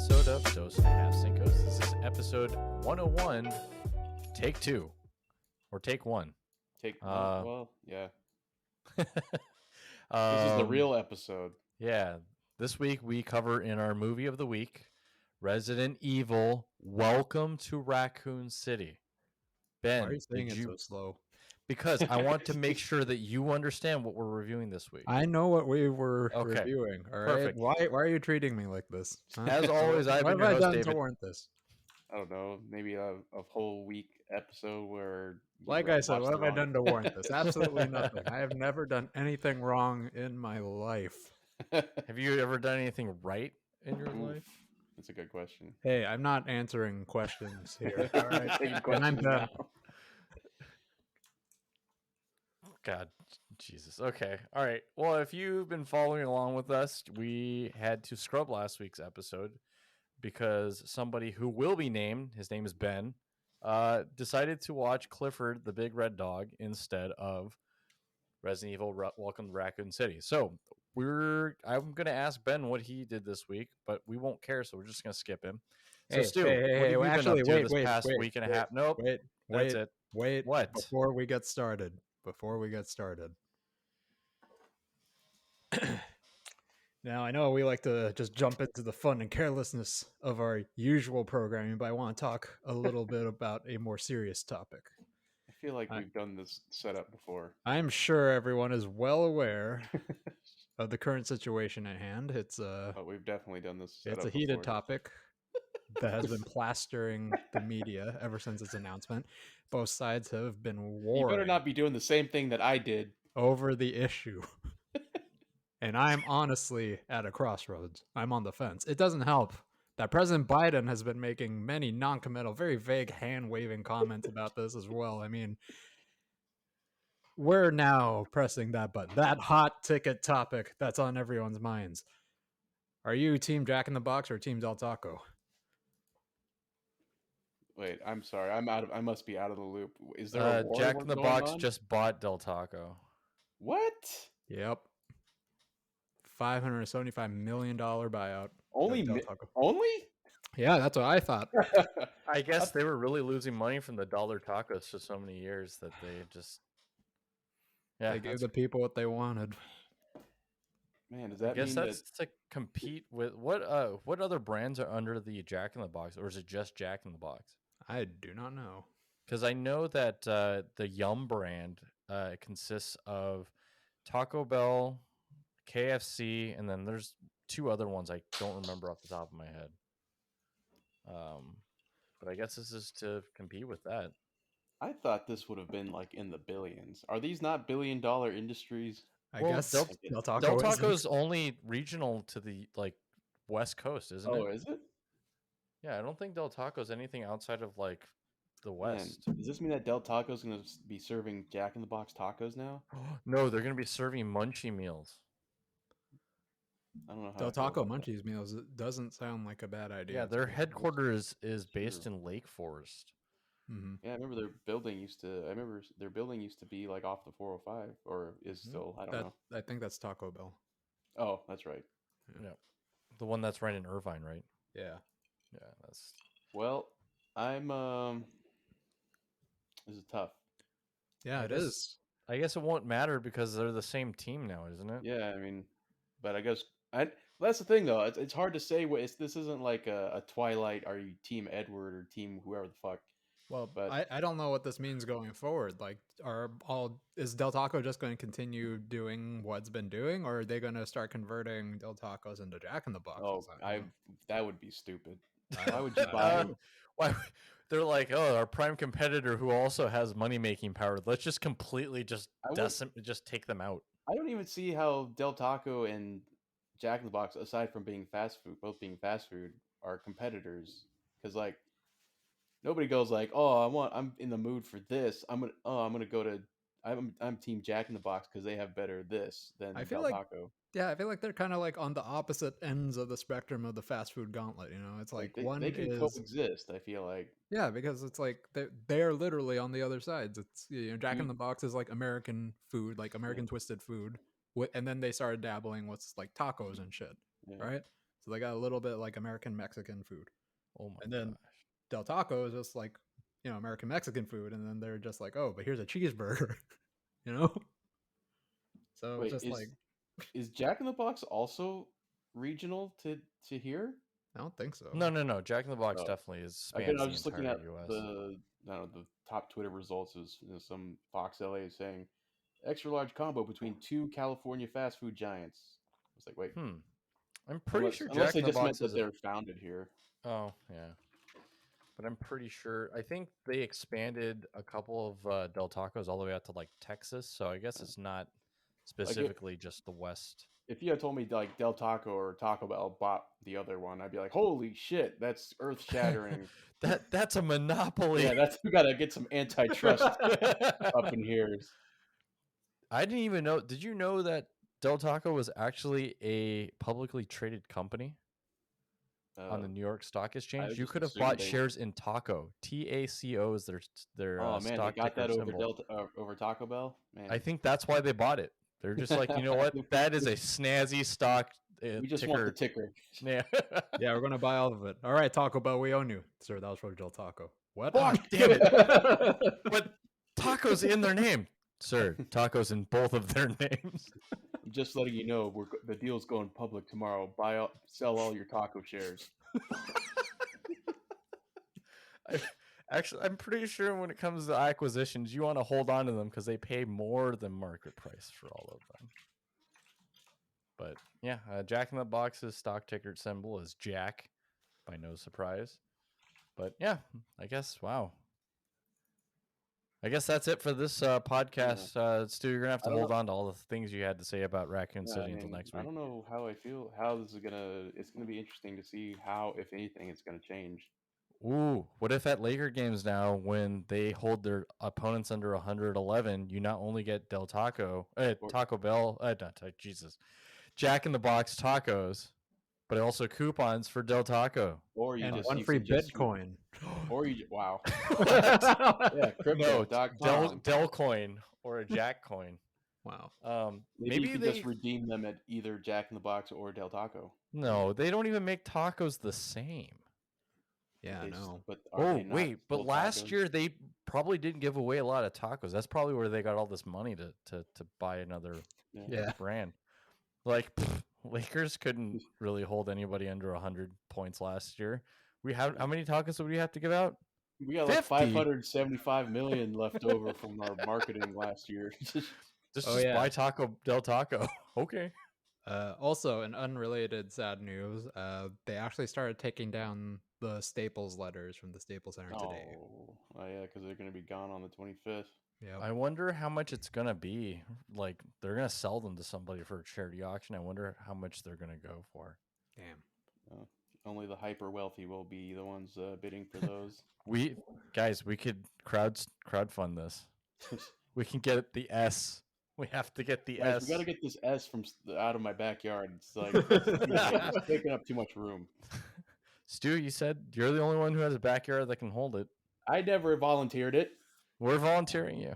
episode of Dos and a Half Cincos. This is episode 101, take 2, or take 1. Well, yeah. This This is the real episode. Yeah, this week we cover in our movie of the week, Resident Evil, Welcome to Raccoon City. Ben, why are you saying it so slow? Because I want to make sure that you understand what we're reviewing this week. I know what we were reviewing. All right. Perfect. Why are you treating me like this? Huh? As always, I've what been have your I host, done David. to warrant this? I don't know, maybe a whole week episode where... Like I said, what have I done to warrant this? Absolutely nothing. I have never done anything wrong in my life. Have you ever done anything right in your life? That's a good question. Hey, I'm not answering questions here. All right. Taking And questions I'm done. now. God, Jesus. Okay. All right. Well, if you've been following along with us, we had to scrub last week's episode because somebody who will be named, his name is Ben, decided to watch Clifford the Big Red Dog instead of Resident Evil Welcome to Raccoon City. So I'm going to ask Ben what he did this week, but we won't care, so we're just going to skip him. So, Stu, what have you been up to this past week and a half? Nope. That's it. Wait. What? Before we get started. Now, I know we like to just jump into the fun and carelessness of our usual programming, but I want to talk a little bit about a more serious topic. I feel like we've done this setup before. I'm sure everyone is well aware of the current situation at hand. It's But we've definitely done this setup it's a heated before. topic that has been plastering the media ever since its announcement. Both sides have been You warring better not be doing the same thing that I did. over the issue. And I'm honestly at a crossroads. I'm on the fence. It doesn't help that President Biden has been making many non-committal, very vague hand-waving comments about this as well. I mean, we're now pressing that button, that hot ticket topic that's on everyone's minds. Are you Team Jack in the Box or Team Del Taco? Wait, I'm sorry. I must be out of the loop. Is there a war Jack in the going Box on? just bought Del Taco. What? Yep. $575 million buyout. Only? of Del Taco. Only? Yeah, that's what I thought. I guess they were really losing money from the dollar tacos for so many years that they just... Yeah, They gave the people what they wanted. Man, does I that guess mean that's to compete with... What other brands are under the Jack in the Box? Or is it just Jack in the Box? I do not know. Because I know that the Yum brand consists of Taco Bell, KFC, and then there's two other ones I don't remember off the top of my head. But I guess this is to compete with that. I thought this would have been like in the billions. Are these not billion-dollar industries? I Well, guess Del Taco Del isn't. Taco's only regional to the West Coast, isn't Oh, it? is it? Yeah, I don't think Del Taco's anything outside of like the Man, West. does this mean that Del Taco's going to be serving Jack in the Box tacos now? No, they're gonna be serving munchie meals. I don't know how. Del I feel Taco about that. Munchies meals. It doesn't sound like a bad idea. Yeah, to their be honest. headquarters is based True. in Lake Forest. Mhm. Yeah, I remember their building used to. I remember their building used to be like off the 405, or is still. I don't know. I think that's Taco Bell. Oh, that's right. Yeah, the one that's right in Irvine, right? Yeah. Yeah, that's. Well, I'm. This is tough. Yeah, I it guess- is. I guess it won't matter because they're the same team now, isn't it? Yeah, I mean, but I guess that's the thing though. It's hard to say. This isn't like a Twilight. Are you Team Edward or Team whoever the fuck? Well, But- I don't know what this means going forward. Like, is Del Taco just going to continue doing what's been doing, or are they going to start converting Del Tacos into Jack in the Box? Oh, that would be stupid. Why would you Uh, buy? Why they're like, oh, our prime competitor who also has money making power. Let's just completely just just take them out. I don't even see how Del Taco and Jack in the Box, aside from being fast food, both being fast food, are competitors. Because like nobody goes like, oh, I'm in the mood for this. I'm Team Jack in the Box because they have better this than I feel Del like- Taco. Yeah, I feel like they're kind of like on the opposite ends of the spectrum of the fast food gauntlet. You know, it's like one they can is coexist. I feel like. yeah, because it's like they're literally on the other sides. It's Jack in the Box is like American food, like American twisted food, and then they started dabbling with like tacos and shit, Yeah. right? So they got a little bit like American Mexican food. Oh my And then gosh. Del Taco is just like, American Mexican food. And then they're just like, oh, but here's a cheeseburger, you know? So it's Wait, just like, is Jack in the Box also regional to here? I don't think so. No. Jack in the Box Oh. definitely is I spans was the just looking entire at U.S. the top Twitter results is some Fox LA saying extra large combo between two California fast food giants. I was like, wait, I'm pretty sure unless Jack they in the just meant Box is that they're founded here. Oh yeah, but I'm pretty sure. I think they expanded a couple of Del Tacos all the way out to like Texas, so I guess it's not specifically just the West. If you had told me like Del Taco or Taco Bell bought the other one, I'd be like, holy shit, that's earth shattering. That's a monopoly. Yeah, we gotta get some antitrust up in here. I didn't even know. Did you know that Del Taco was actually a publicly traded company on the New York Stock Exchange? You just could have assumed bought they- shares in Taco. TACO is their Oh man, they stock got ticker that over symbol. over Taco Bell. Man, I think that's why they bought it. They're just like, you know what? That is a snazzy stock. We just want the ticker. Yeah. Yeah, we're gonna buy all of it. All right, Taco Bell, we own you, sir. That was from Del Taco. What? Fuck, damn it! But tacos in their name, sir. Tacos in both of their names. I'm just letting you know the deal's going public tomorrow. Sell all your taco shares. Actually, I'm pretty sure when it comes to acquisitions, you want to hold on to them because they pay more than market price for all of them. But yeah, Jack in the Box's stock ticker symbol is Jack, by no surprise. But yeah, I guess, wow. I guess that's it for this podcast. Stu, you're going to have to hold on to all the things you had to say about Raccoon City until next week. I don't know how I feel. How this is it's gonna be interesting to see how, if anything, it's gonna change. Ooh, what if at Laker games now, when they hold their opponents under 111, you not only get Taco Bell, Jesus, Jack in the Box tacos, but also coupons for Del Taco. Or you and just one free Bitcoin. Or you wow. Yeah, crypto. No, Del coin or a Jack coin. Wow. Maybe you can just redeem them at either Jack in the Box or Del Taco. No, they don't even make tacos the same. Yeah, I know. But but last year they probably didn't give away a lot of tacos. That's probably where they got all this money to buy another brand. Like Lakers couldn't really hold anybody under 100 points last year. How many tacos would we have to give out? We got like 575 million left over from our marketing last year. Just buy Del Taco. Okay. Also, in unrelated sad news, they actually started taking down the Staples letters from the Staples Center today. Oh yeah, because they're going to be gone on the 25th. Yeah. I wonder how much it's going to be. Like, they're going to sell them to somebody for a charity auction. I wonder how much they're going to go for. Damn. Only the hyper wealthy will be the ones bidding for those. We could crowdfund this. We can get the S. We have to get the S. We got to get this S from out of my backyard. It's like it's taking up too much room. Stu, you said you're the only one who has a backyard that can hold it. I never volunteered it. We're volunteering you.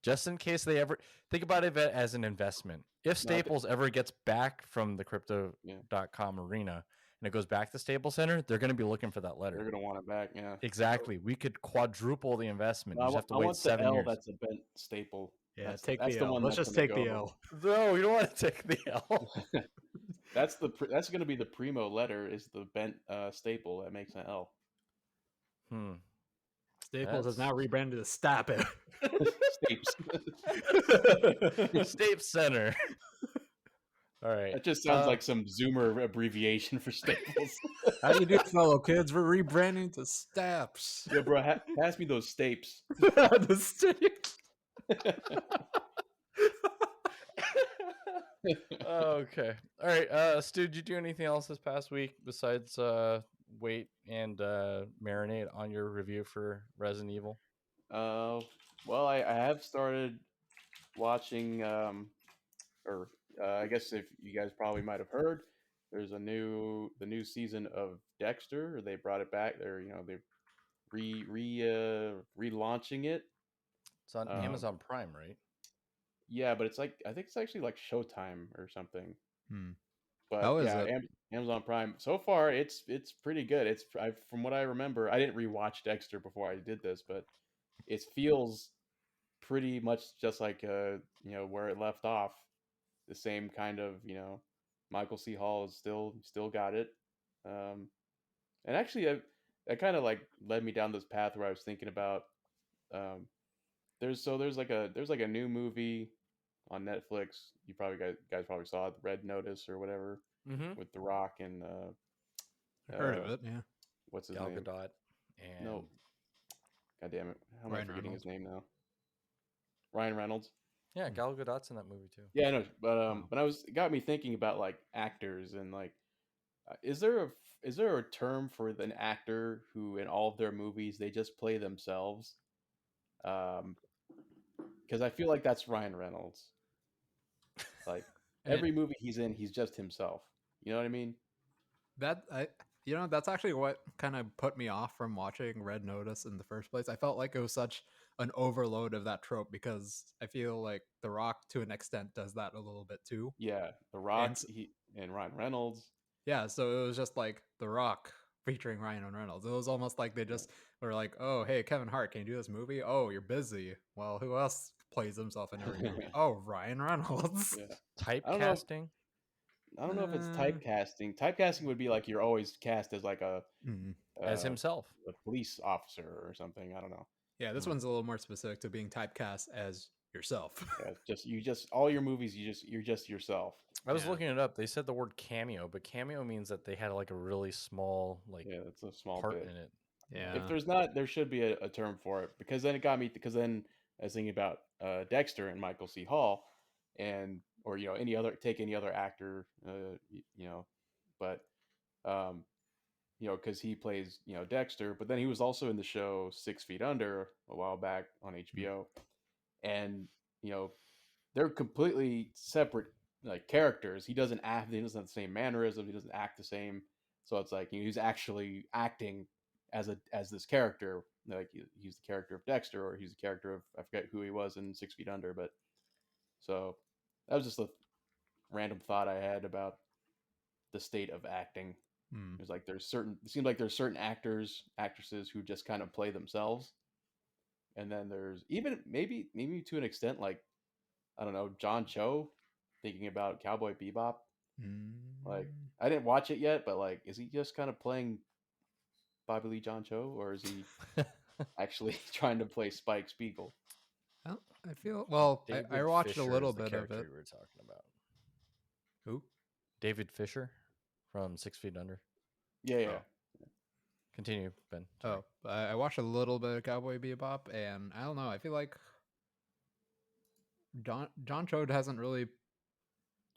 Just in case they ever think about it as an investment. If Staples ever gets back from the crypto.com arena and it goes back to Staples Center, they're going to be looking for that letter. They're going to want it back, yeah. Exactly. We could quadruple the investment. You just have to wait 7 years. years. That's a bent staple. Yeah, take the L. Let's just take the L. No, you don't want to take the L. That's going to be the primo letter, is the bent staple that makes an L. Staples is now rebranded as Stapes. Stapes Center. All right. That just sounds like some Zoomer abbreviation for Staples. How do you do, fellow kids? We're rebranding to Stapes. Yeah, bro, pass me those Stapes. The Stapes. Okay. All right. Stu, did you do anything else this past week besides wait and marinate on your review for Resident Evil? Well, I have started watching, I guess if you guys probably might have heard, there's the new season of Dexter. Or they brought it back. They're relaunching it. It's on Amazon Prime, right? Yeah, but it's like, I think it's actually like Showtime or something. How But is yeah, it? Amazon Prime. So far, it's pretty good. From what I remember, I didn't rewatch Dexter before I did this, but it feels pretty much just like where it left off. The same kind of Michael C. Hall is still got it. And actually, that kind of like led me down this path where I was thinking about um, there's like a new movie on Netflix. You probably guys probably saw it, Red Notice or whatever, Mm-hmm. with The Rock and I've heard of uh, it. Yeah. what's his Gal name? Gadot and No, God damn it, how am I Ryan forgetting Reynolds. his name now? Ryan Reynolds. yeah, Gal Gadot's in that movie too. Yeah, I know, but Wow. it got me thinking about like actors and like, is there a term for an actor who in all of their movies they just play themselves? Because I feel like that's Ryan Reynolds. Like And every movie he's in, he's just himself. You know what I mean? that's actually what kind of put me off from watching Red Notice in the first place. I felt like it was such an overload of that trope because I feel like The Rock, to an extent, does that a little bit too. Yeah, The And Rock, and Ryan Reynolds. yeah, so it was just like The Rock featuring Ryan Reynolds. It was almost like they just were like, "Oh, hey, Kevin Hart, can you do this movie? Oh, you're busy. Well, who else plays himself in every movie? Oh, Ryan Reynolds." Yeah, Typecasting. I don't know if it's Uh, typecasting. Typecasting would be like you're always cast as like As uh, himself. a police officer or something. I don't know. Yeah, this one's a little more specific to being typecast as yourself. Yeah, just all your movies. You're just yourself. I was Yeah. looking it up. They said the word cameo, but cameo means that they had like a really small Yeah, that's a small part bit. in it. Yeah. If there's not, there should be a term for it, because then it got me. Because then I was thinking about Dexter and Michael C. Hall, and or any other actor, but um, because he plays Dexter, but then he was also in the show 6 Feet Under a while back on HBO, and you know they're completely separate like characters. He doesn't act. He doesn't have the same mannerisms. He doesn't act the same. So it's like he's actually acting as this character. Like he's the character of Dexter, or he's the character of, I forget who he was in 6 Feet Under. But so that was just a random thought I had about the state of acting. Hmm. There's like it seems like there's certain actresses who just kind of play themselves, and then there's even maybe to an extent like, I don't know, John Cho, thinking about Cowboy Bebop. Like, Mm. I didn't watch it yet, but like, is he just kind of playing Bobby Lee John Cho, or is he actually trying to play Spike Spiegel? Well, I feel well. I David watched Fisher a little is the bit of character it. we were talking about. Who? David Fisher from 6 Feet Under. Yeah. Oh. Continue, Ben. Sorry. Oh, I watched a little bit of Cowboy Bebop, and I don't know. I feel like John Cho hasn't really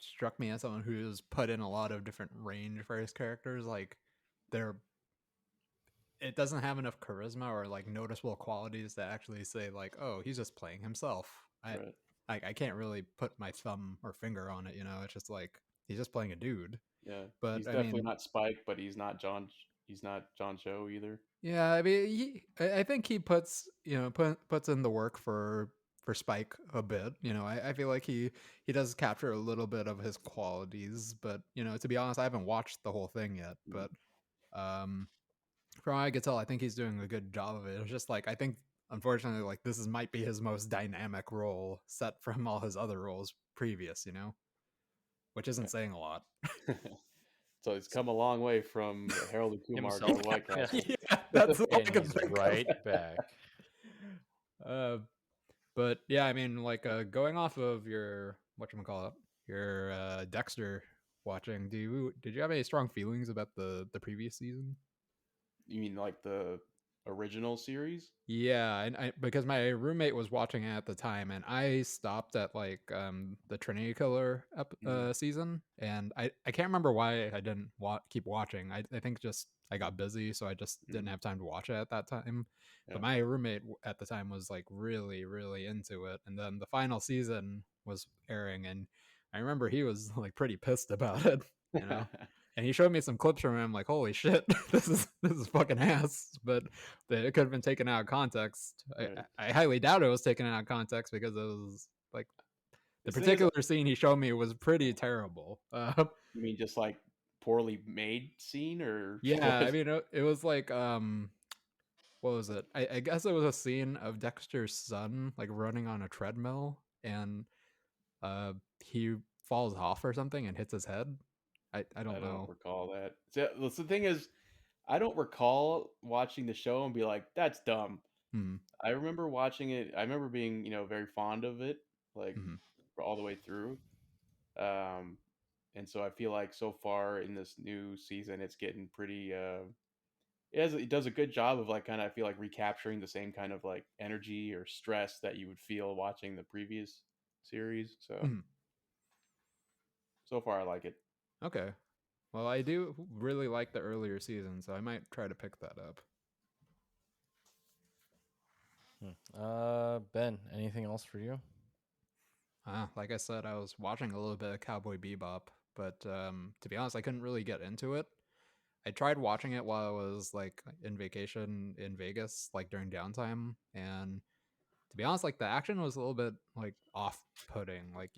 struck me as someone who's put in a lot of different range for his characters. Like, it doesn't have enough charisma or like noticeable qualities that actually say like, oh, he's just playing himself. Right. I can't really put my thumb or finger on it. It's just like he's just playing a dude. Yeah. But He's I definitely mean, not Spike, but he's not John Cho either. yeah, I mean, I think he puts puts in the work for Spike a bit. I feel like he does capture a little bit of his qualities, but to be honest, I haven't watched the whole thing yet. But from what I could tell, I think he's doing a good job of it. It's just like I think, unfortunately, like might be his most dynamic role, set from all his other roles previous. Which isn't saying a lot. So it's come a long way from Harold and Kumar to Himself. the White Castle. Yeah, that's all I And can he's think right of. back. But yeah, I mean, like going off of your whatchamacallit, your Dexter watching, did you have any strong feelings about the previous season? You mean like the original series? Yeah, and because my roommate was watching it at the time, and I stopped at like the Trinity Killer season, and I can't remember why I didn't keep watching. I think just I got busy, so I just didn't have time to watch it at that time. Yeah. But my roommate at the time was like really, really into it, and then the final season was airing, and I remember he was like pretty pissed about it, And he showed me some clips from him. I'm like, holy shit, this is fucking ass. But it could have been taken out of context. Right. I highly doubt it was taken out of context because it was like The thing is, particular scene he showed me was pretty terrible. you mean just like poorly made scene or Yeah, I what? mean, it was like, what was it? I guess it was a scene of Dexter's son like running on a treadmill, and he falls off or something and hits his head. I I don't don't know. recall that. So the thing is, I don't recall watching the show and be like, "That's dumb." Hmm. I remember watching it. I remember being, very fond of it, like Hmm. all the way through. Um, and so I feel like so far in this new season, it's getting pretty. It does a good job of like kind of I feel like recapturing the same kind of like energy or stress that you would feel watching the previous series. So Hmm. so far I like it. Okay. Well, I do really like the earlier season, so I might try to pick that up. Ben, anything else for you? Like I said, I was watching a little bit of Cowboy Bebop, but to be honest, I couldn't really get into it. I tried watching it while I was like in vacation in Vegas, like during downtime, and to be honest, like the action was a little bit like off-putting. Like,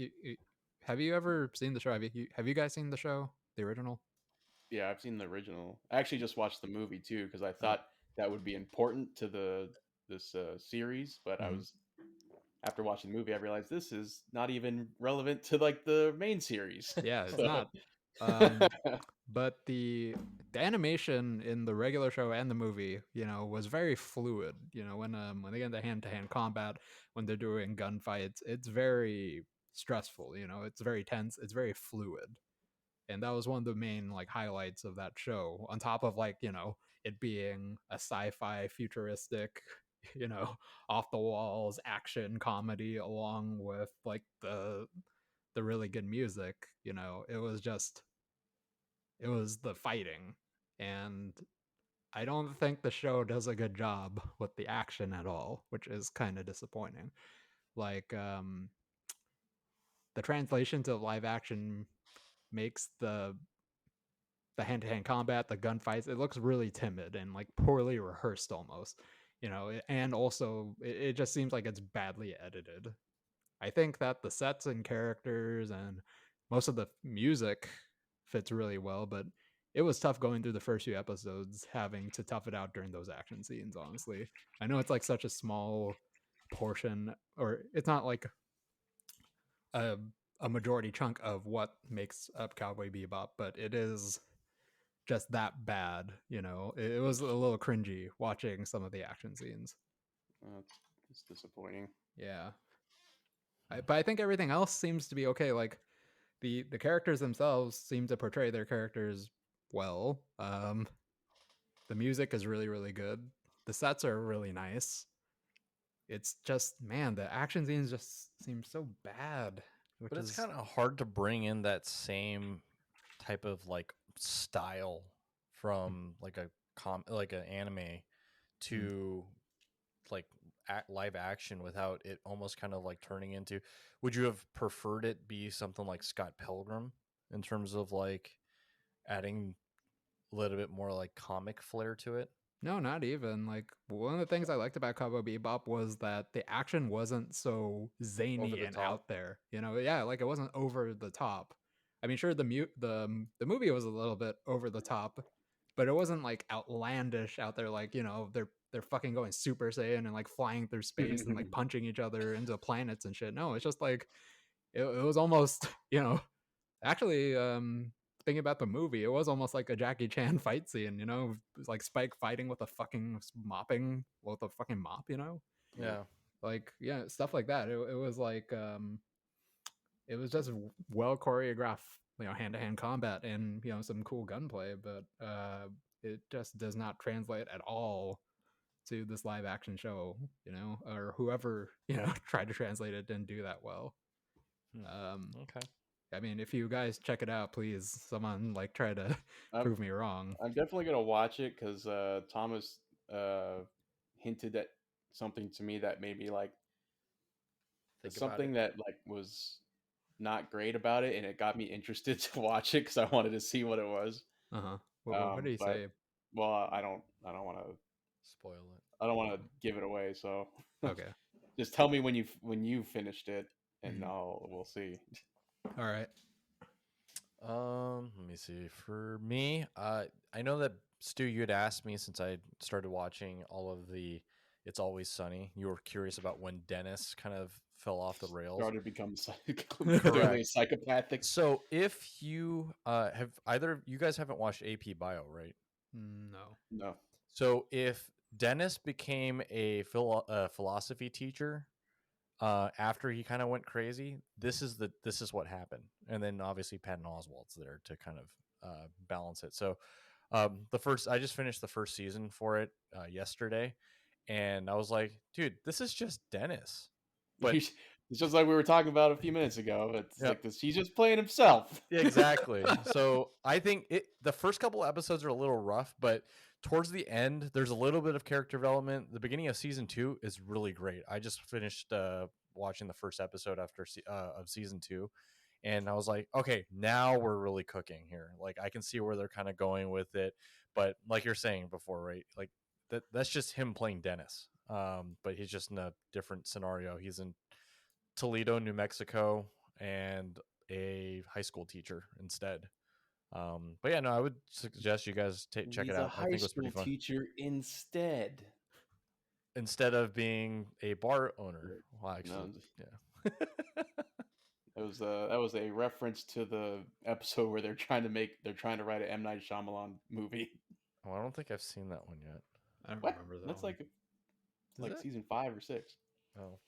have you ever seen the show? Have you guys seen the show, the original? Yeah, I've seen the original. I actually just watched the movie too because I Oh. thought that would be important to this series, but I Mhm. was after watching the movie, I realized this is not even relevant to like the main series. Yeah, it's So not. Um, but the animation in the regular show and the movie, was very fluid. When they get into hand to hand combat, when they're doing gunfights, it's very stressful. It's very tense. It's very fluid, and that was one of the main like highlights of that show. On top of like it being a sci-fi futuristic, you know, off the walls action comedy, along with like the really good music. It was the fighting, and I don't think the show does a good job with the action at all, which is kind of disappointing. Like, the translation to live action makes the hand-to-hand combat, the gunfights, it looks really timid and like poorly rehearsed almost. And also it just seems like it's badly edited. I think that the sets and characters and most of the music fits really well, but it was tough going through the first few episodes having to tough it out during those action scenes, honestly. I know it's like such a small portion, or it's not like a, a majority chunk of what makes up Cowboy Bebop, but it is just that bad. It was a little cringy watching some of the action scenes. it's disappointing. Yeah. But I think everything else seems to be okay. Like the characters themselves seem to portray their characters well. The music is really really good. The sets are really nice. It's just, man, the action scenes just seem so bad, which But it's is kind of hard to bring in that same type of like style from like like an anime to like live action without it almost kind of like turning into. Would you have preferred it be something like Scott Pilgrim in terms of like adding a little bit more like comic flair to it? No, not even. Like, one of the things I liked about Cowboy Bebop was that the action wasn't so Over zany the and top. out there. Yeah, like it wasn't over the top. I mean, sure, the movie was a little bit over the top, but it wasn't like outlandish out there. Like, they're fucking going Super Saiyan and like flying through space and like punching each other into planets and shit. No, it's just like it was almost actually, thinking about the movie, it was almost like a Jackie Chan fight scene. It was like Spike fighting with a fucking mopping with a fucking mop. Yeah. Yeah. Like, yeah, stuff like that. It was like, it was just well choreographed, hand to hand combat and some cool gunplay, but it just does not translate at all to this live action show. Or whoever tried to translate it didn't do that well. Okay. I mean, if you guys check it out, please, someone like try to I'm prove me wrong. I'm definitely gonna watch it because Thomas hinted at something to me that made me like Think about it. something that like was not great about it, and it got me interested to watch it because I wanted to see what it was. Uh huh. What do you But say? well, I don't want to Spoil it. I don't want to give it away. So Okay. just tell me when you finished it. and we'll see. All right. Let me see. For me, I know that Stu, you had asked me since I started watching all of the It's Always Sunny. You were curious about when Dennis kind of fell off the rails. Started to become clearly psychopathic. So if you have either of you guys haven't watched AP Bio, right? No. So if Dennis became a philosophy teacher after he kind of went crazy, this is what happened, and then obviously Patton Oswalt's there to kind of balance it. So I just finished the first season for it yesterday, and I was like, dude, this is just Dennis. But it's just like we were talking about a few minutes ago. It's Yep. like this. He's just playing himself. Exactly. So I think the first couple episodes are a little rough, but towards the end, there's a little bit of character development. The beginning of season 2 is really great. I just finished watching the first episode of season 2, and I was like, okay, now we're really cooking here. Like I can see where they're kind of going with it, but like you're saying before, right? Like that's just him playing Dennis. But he's just in a different scenario. He's in Toledo, New Mexico, and a high school teacher instead. But yeah, no, I would suggest you guys check it out. I think it was pretty fun. Teacher instead of being a bar owner. Well, actually, yeah. That was a reference to the episode where they're trying to write an M. Night Shyamalan movie. Oh, I don't think I've seen that one yet. I don't What? remember that. That's one. like season 5 or 6. Oh.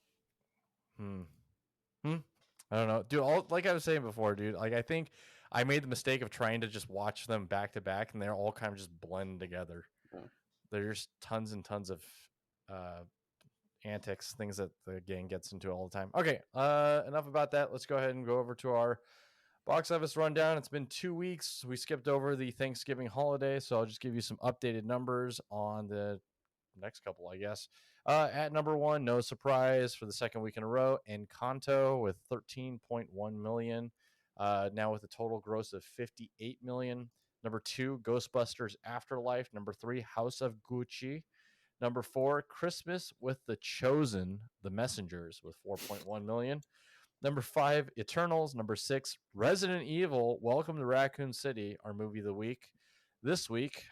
I don't know, dude. Like I was saying before, dude. Like I think I made the mistake of trying to just watch them back to back, and they're all kind of just blend together. Oh. There's tons and tons of antics, things that the gang gets into all the time. Okay, enough about that. Let's go ahead and go over to our box office rundown. It's been 2 weeks. We skipped over the Thanksgiving holiday, so I'll just give you some updated numbers on the next couple, I guess. At number 1, no surprise for the second week in a row, Encanto with 13.1 million. Now with a total gross of 58 million. Number 2, Ghostbusters Afterlife. Number 3, House of Gucci. Number 4, Christmas with the Chosen, The Messengers with 4.1 million. Number 5, Eternals. Number 6, Resident Evil, Welcome to Raccoon City, our movie of the week. This week,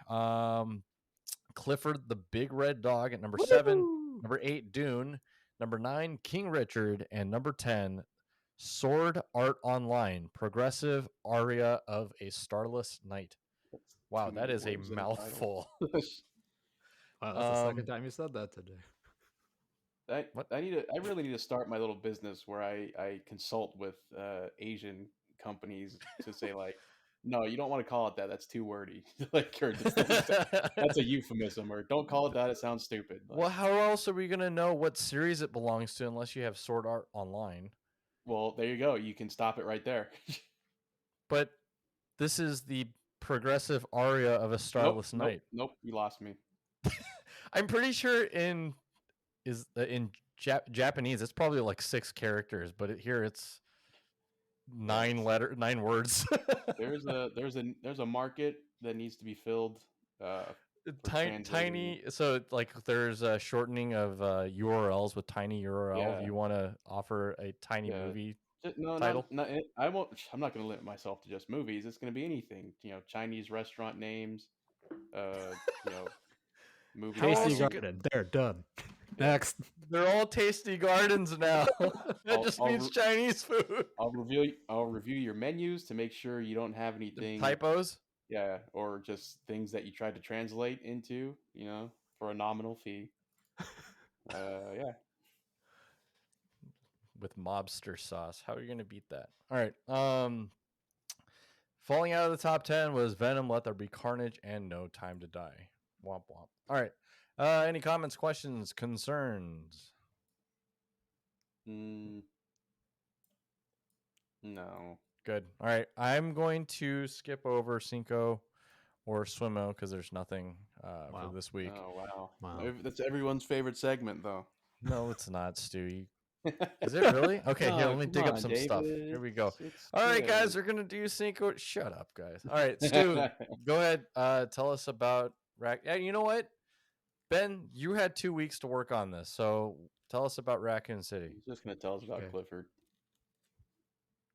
Clifford the Big Red Dog at number 7. Number 8, Dune. Number 9, King Richard. And number 10, Sword Art Online, Progressive Aria of a Starless Night. Wow, that is a mouthful. Wow, that's the second time you said that today. I really need to start my little business where I consult with Asian companies to say like, no, you don't want to call it that. That's too wordy. Like, that's a euphemism, or don't call it that. It sounds stupid. Like, well, how else are we gonna know what series it belongs to unless you have Sword Art Online? Well, there you go. You can stop it right there. But this is the Progressive Aria of a Starless Night. Nope, you lost me. I'm pretty sure in Japanese it's probably like 6 characters, but here it's 9 words. there's a market that needs to be filled. Tiny. So like there's a shortening of URLs with tiny URL. Yeah. If you want to offer a tiny movie title. I won't. I'm not going to limit myself to just movies. It's going to be anything. Chinese restaurant names. Movie. Tasty Garden. They're done. Next. They're all Tasty Gardens now. That just means Chinese food. I'll review your menus to make sure you don't have anything typos. Yeah, or just things that you tried to translate into, for a nominal fee. Yeah. With mobster sauce. How are you going to beat that? All right. Falling out of the top 10 was Venom, Let There Be Carnage, and No Time to Die. Womp womp. All right. Any comments, questions, concerns? No. Good. All right. I'm going to skip over Cinco or Swimo because there's nothing for this week. Oh, wow. That's everyone's favorite segment, though. No, it's not, Stewie. Is it really? Okay, here, let me dig up some stuff. Here we go. All right, guys, we're going to do Cinco. Shut up, guys. All right, Stu, go ahead. Tell us about Yeah, you know what? Ben, you had 2 weeks to work on this, so tell us about Raccoon City. He's just going to tell us about Clifford.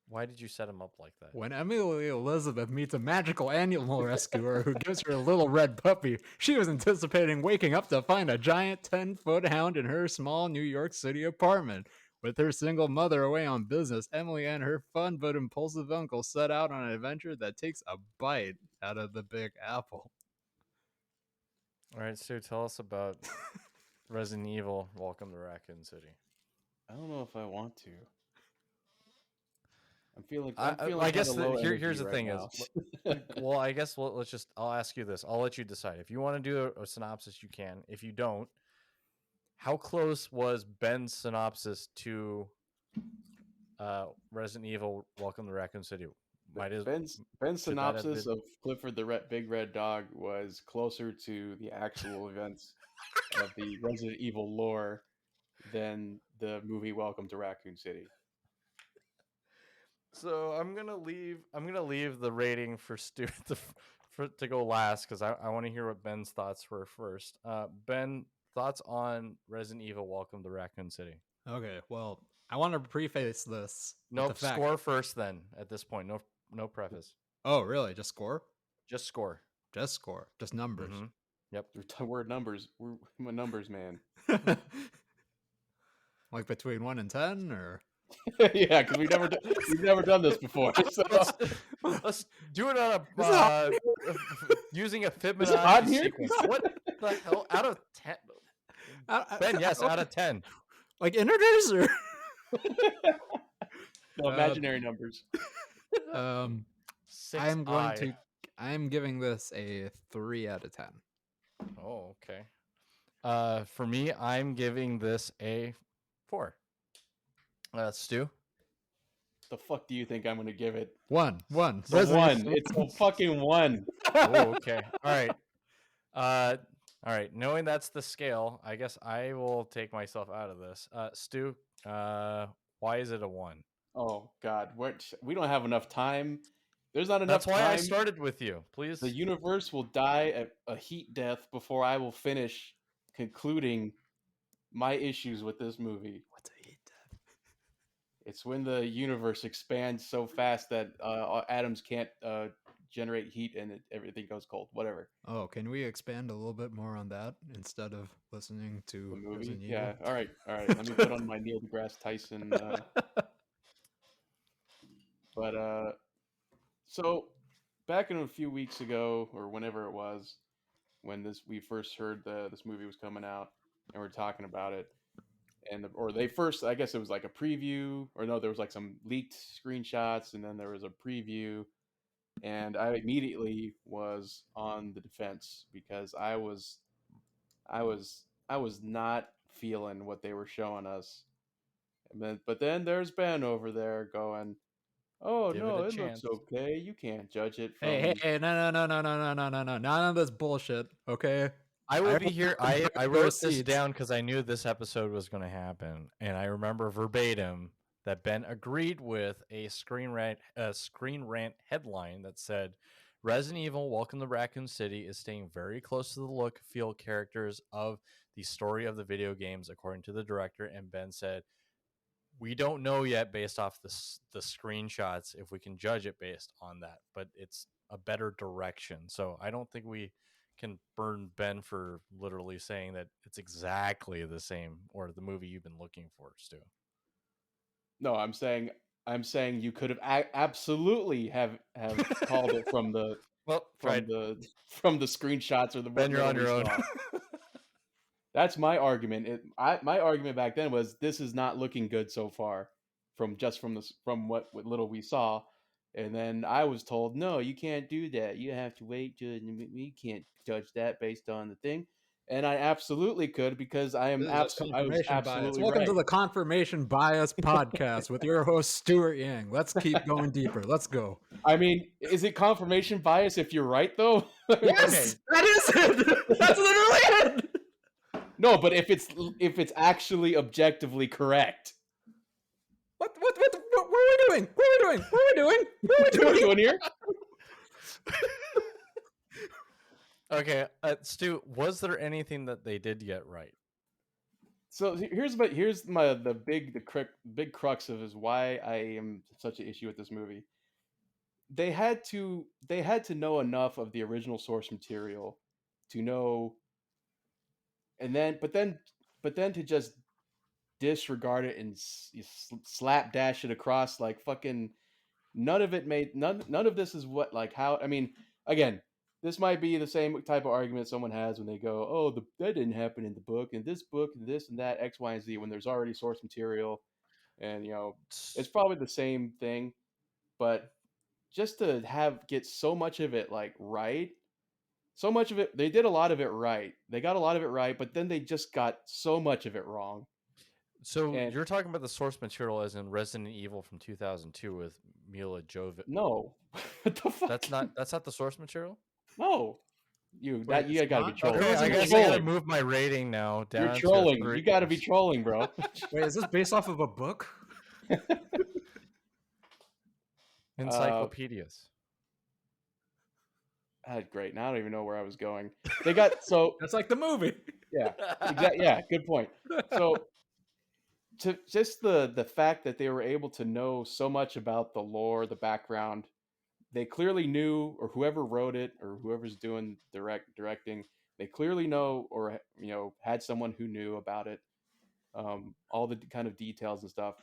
Why did you set him up like that? When Emily Elizabeth meets a magical animal rescuer who gives her a little red puppy, she was anticipating waking up to find a giant 10-foot hound in her small New York City apartment. With her single mother away on business, Emily and her fun but impulsive uncle set out on an adventure that takes a bite out of the Big Apple. All right, Stu, tell us about Resident Evil Welcome to Raccoon City. I don't know if I want to. I'm feeling I guess kinda low here's energy the right thing now. well, I guess I'll ask you this. I'll let you decide. If you want to do a synopsis, you can. If you don't, how close was Ben's synopsis to Resident Evil Welcome to Raccoon City? Ben's should that have synopsis been- of Clifford the Big Red Dog was closer to the actual events of the Resident Evil lore than the movie Welcome to Raccoon City. So I'm gonna leave the rating for Stu to go last because I want to hear what Ben's thoughts were first. Ben, thoughts on Resident Evil Welcome to Raccoon City? Okay, well, I want to preface this. with Nope, the fact- score first then. At this point, no preface, Oh, really? Just score? just score. Just score. Just numbers. Mhm. Yep. We're numbers. I'm a numbers man. Like between 1 and 10, or Yeah, because we've never done this before. So. Let's do it on This is hot. using a Is it hot Fibonacci in here? sequence. What the hell? Out of 10, Ben? Yes, out of 10. like integers, or No, imaginary numbers. I'm giving this a 3 out of 10. Oh, okay. For me, I'm giving this a 4. Stu? The fuck do you think I'm gonna give it? 1. The one. It's a fucking 1. Oh, okay. All right. All right. Knowing that's the scale, I guess I will take myself out of this. Stu, why is it a 1? Oh God, we don't have enough time. There's not enough That's why time. I started with you. Please. The universe will die a heat death before I will finish concluding my issues with this movie. What's a heat death? It's when the universe expands so fast that atoms can't generate heat and everything goes cold. Whatever. Oh, can we expand a little bit more on that instead of listening to The movie. Resident Yeah. Evil? All right. Let me put on my Neil deGrasse Tyson. But so back in a few weeks ago, or whenever it was, when we first heard this movie was coming out, and we're talking about it, or they first, I guess it was like a preview, or no, there was like some leaked screenshots, and then there was a preview, and I immediately was on the defense because I was not feeling what they were showing us, but then there's Ben over there going, "Oh Give no, it a it chance." looks okay. You can't judge it from." Hey, no, none of this bullshit, okay? I will be here. I wrote this Proceeds. down because I knew this episode was going to happen, and I remember verbatim that Ben agreed with a Screen Rant headline that said, "Resident Evil: Welcome to Raccoon City is staying very close to the look, feel, characters of the story of the video games, according to the director." And Ben said, "We don't know yet, based off the screenshots, if we can judge it based on that, but it's a better direction." So I don't think we can burn Ben for literally saying that it's exactly the same or the movie you've been looking for, Stu. No, I'm saying you could have absolutely have called it from the Well, from the screenshots or the Ben, you're on your own. That's my argument. My argument back then was this is not looking good so far from what little we saw. And then I was told, no, you can't do that. You have to wait. We can't judge that based on the thing. And I absolutely could because I was absolutely Welcome right. to the Confirmation Bias podcast with your host, Stuart Yang. Let's keep going deeper. Let's go. I mean, is it confirmation bias if you're right, though? Yes, that is it. That's literally it. No, but if it's actually objectively correct. What are we doing? What are we doing here? Okay, Stu, was there anything that they did get right? So here's the big crux of is why I am such an issue with this movie. They had to know enough of the original source material to know, and then but then to just disregard it and slapdash it across like fucking none of it made none of this is what like how I mean again this might be the same type of argument someone has when they go oh that didn't happen in the book and this book and this and that X Y and Z when there's already source material and it's probably the same thing but just to get so much of it like right so much of it they did a lot of it right they got a lot of it right but then they just got so much of it wrong. So And you're talking about the source material as in Resident Evil from 2002 with Mila Jovovich. no. What the fuck? That's not the source material? No. Wait, You gotta be not? trolling. Okay, I You're guess I gotta trolling. move my rating now down You're to trolling. 3. You gotta be trolling, bro. Wait, is this based off of a book? Encyclopedias. Great. Now I don't even know where I was going. They got so That's like the movie. yeah, exactly. Yeah, good point. So to just the fact that they were able to know so much about the lore, the background, they clearly knew, or whoever wrote it, or whoever's doing directing, they clearly know, or had someone who knew about it, all the kind of details and stuff.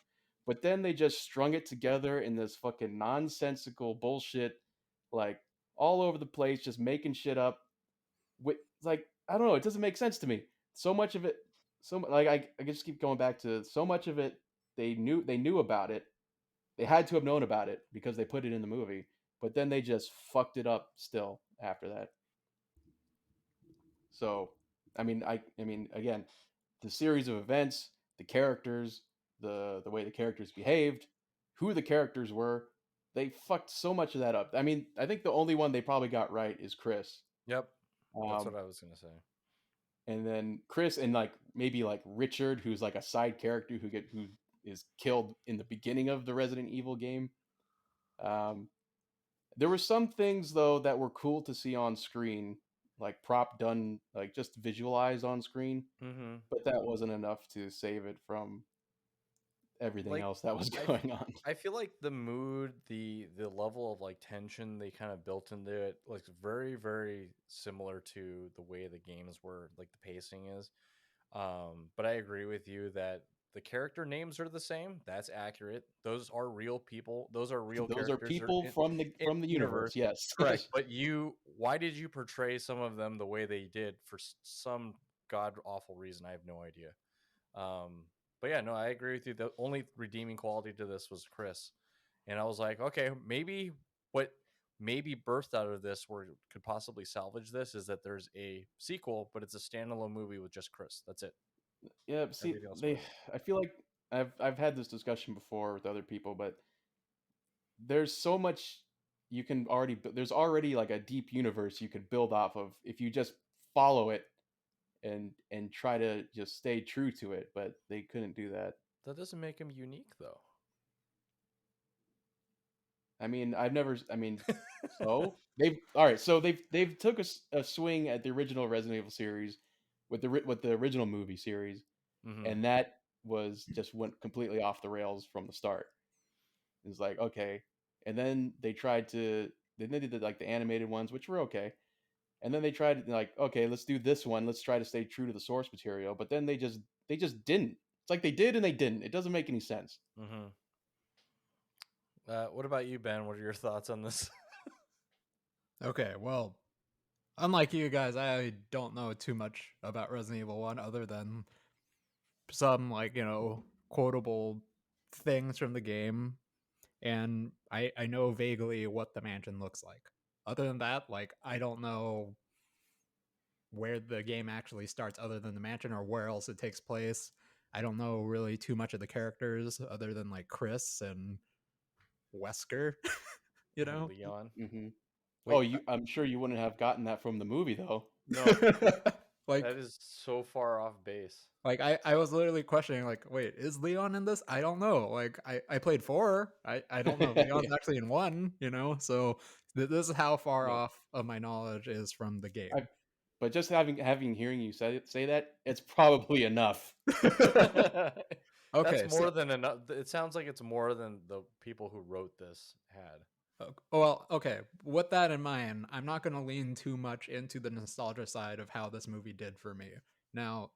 But then they just strung it together in this fucking nonsensical bullshit, like all over the place, just making shit up. With like I don't know, it doesn't make sense to me. So much of it, like I just keep going back to so much of it. They knew about it. They had to have known about it because they put it in the movie. But then they just fucked it up still after that. So, I mean, again, the series of events, the characters, the way the characters behaved, who the characters were, they fucked so much of that up. I mean, I think the only one they probably got right is Chris. Yep. That's Um, what I was gonna say. and then Chris and like maybe like Richard, who's like a side character who is killed in the beginning of the Resident Evil game. There were some things though that were cool to see on screen, like prop done, like just visualized on screen. Mm-hmm. But that wasn't enough to save it from everything Like, else that was going on. I feel like the mood, the level of like tension they kind of built into it, like very very similar to the way the games were, like the pacing is. But I agree with you that the character names are the same. That's accurate. Those are real people. Those are real Those characters. are people from the universe. Yes, Correct. But why did you portray some of them the way they did for some god awful reason? I have no idea. But yeah, no, I agree with you. The only redeeming quality to this was Chris, and I was like, okay, maybe what maybe birthed out of this, where could possibly salvage this, is that there's a sequel, but it's a standalone movie with just Chris. That's it. yeah. See, I feel like I've had this discussion before with other people, but there's so much you can already. There's already like a deep universe you could build off of if you just follow it and try to just stay true to it, but they couldn't do that. That doesn't make him unique, though. I mean, so they've took a swing at the original Resident Evil series with the original movie series, and that was just went completely off the rails from the start. It's like okay, and then they did like the animated ones, which were okay. And then they tried like, okay, let's do this one. Let's try to stay true to the source material. But then they just didn't. It's like they did and they didn't. It doesn't make any sense. Mm-hmm. What about you, Ben? What are your thoughts on this? Okay, well, unlike you guys, I don't know too much about Resident Evil 1 other than some, like, quotable things from the game. And I know vaguely what the mansion looks like. Other than that, like, I don't know where the game actually starts other than the mansion or where else it takes place. I don't know really too much of the characters other than like Chris and Wesker, Leon. Mm-hmm. Wait, I'm sure you wouldn't have gotten that from the movie though. No, like that is so far off base. Like I was literally questioning, like, wait, is Leon in this? I don't know. Like I played 4. I don't know if Leon's Yeah. actually in 1, So this is how far Yeah. off of my knowledge is from the game. But just hearing you say that, it's probably enough. That's Okay, more so than enough. It sounds like it's more than the people who wrote this had. well, okay. With that in mind, I'm not going to lean too much into the nostalgia side of how this movie did for me. Now,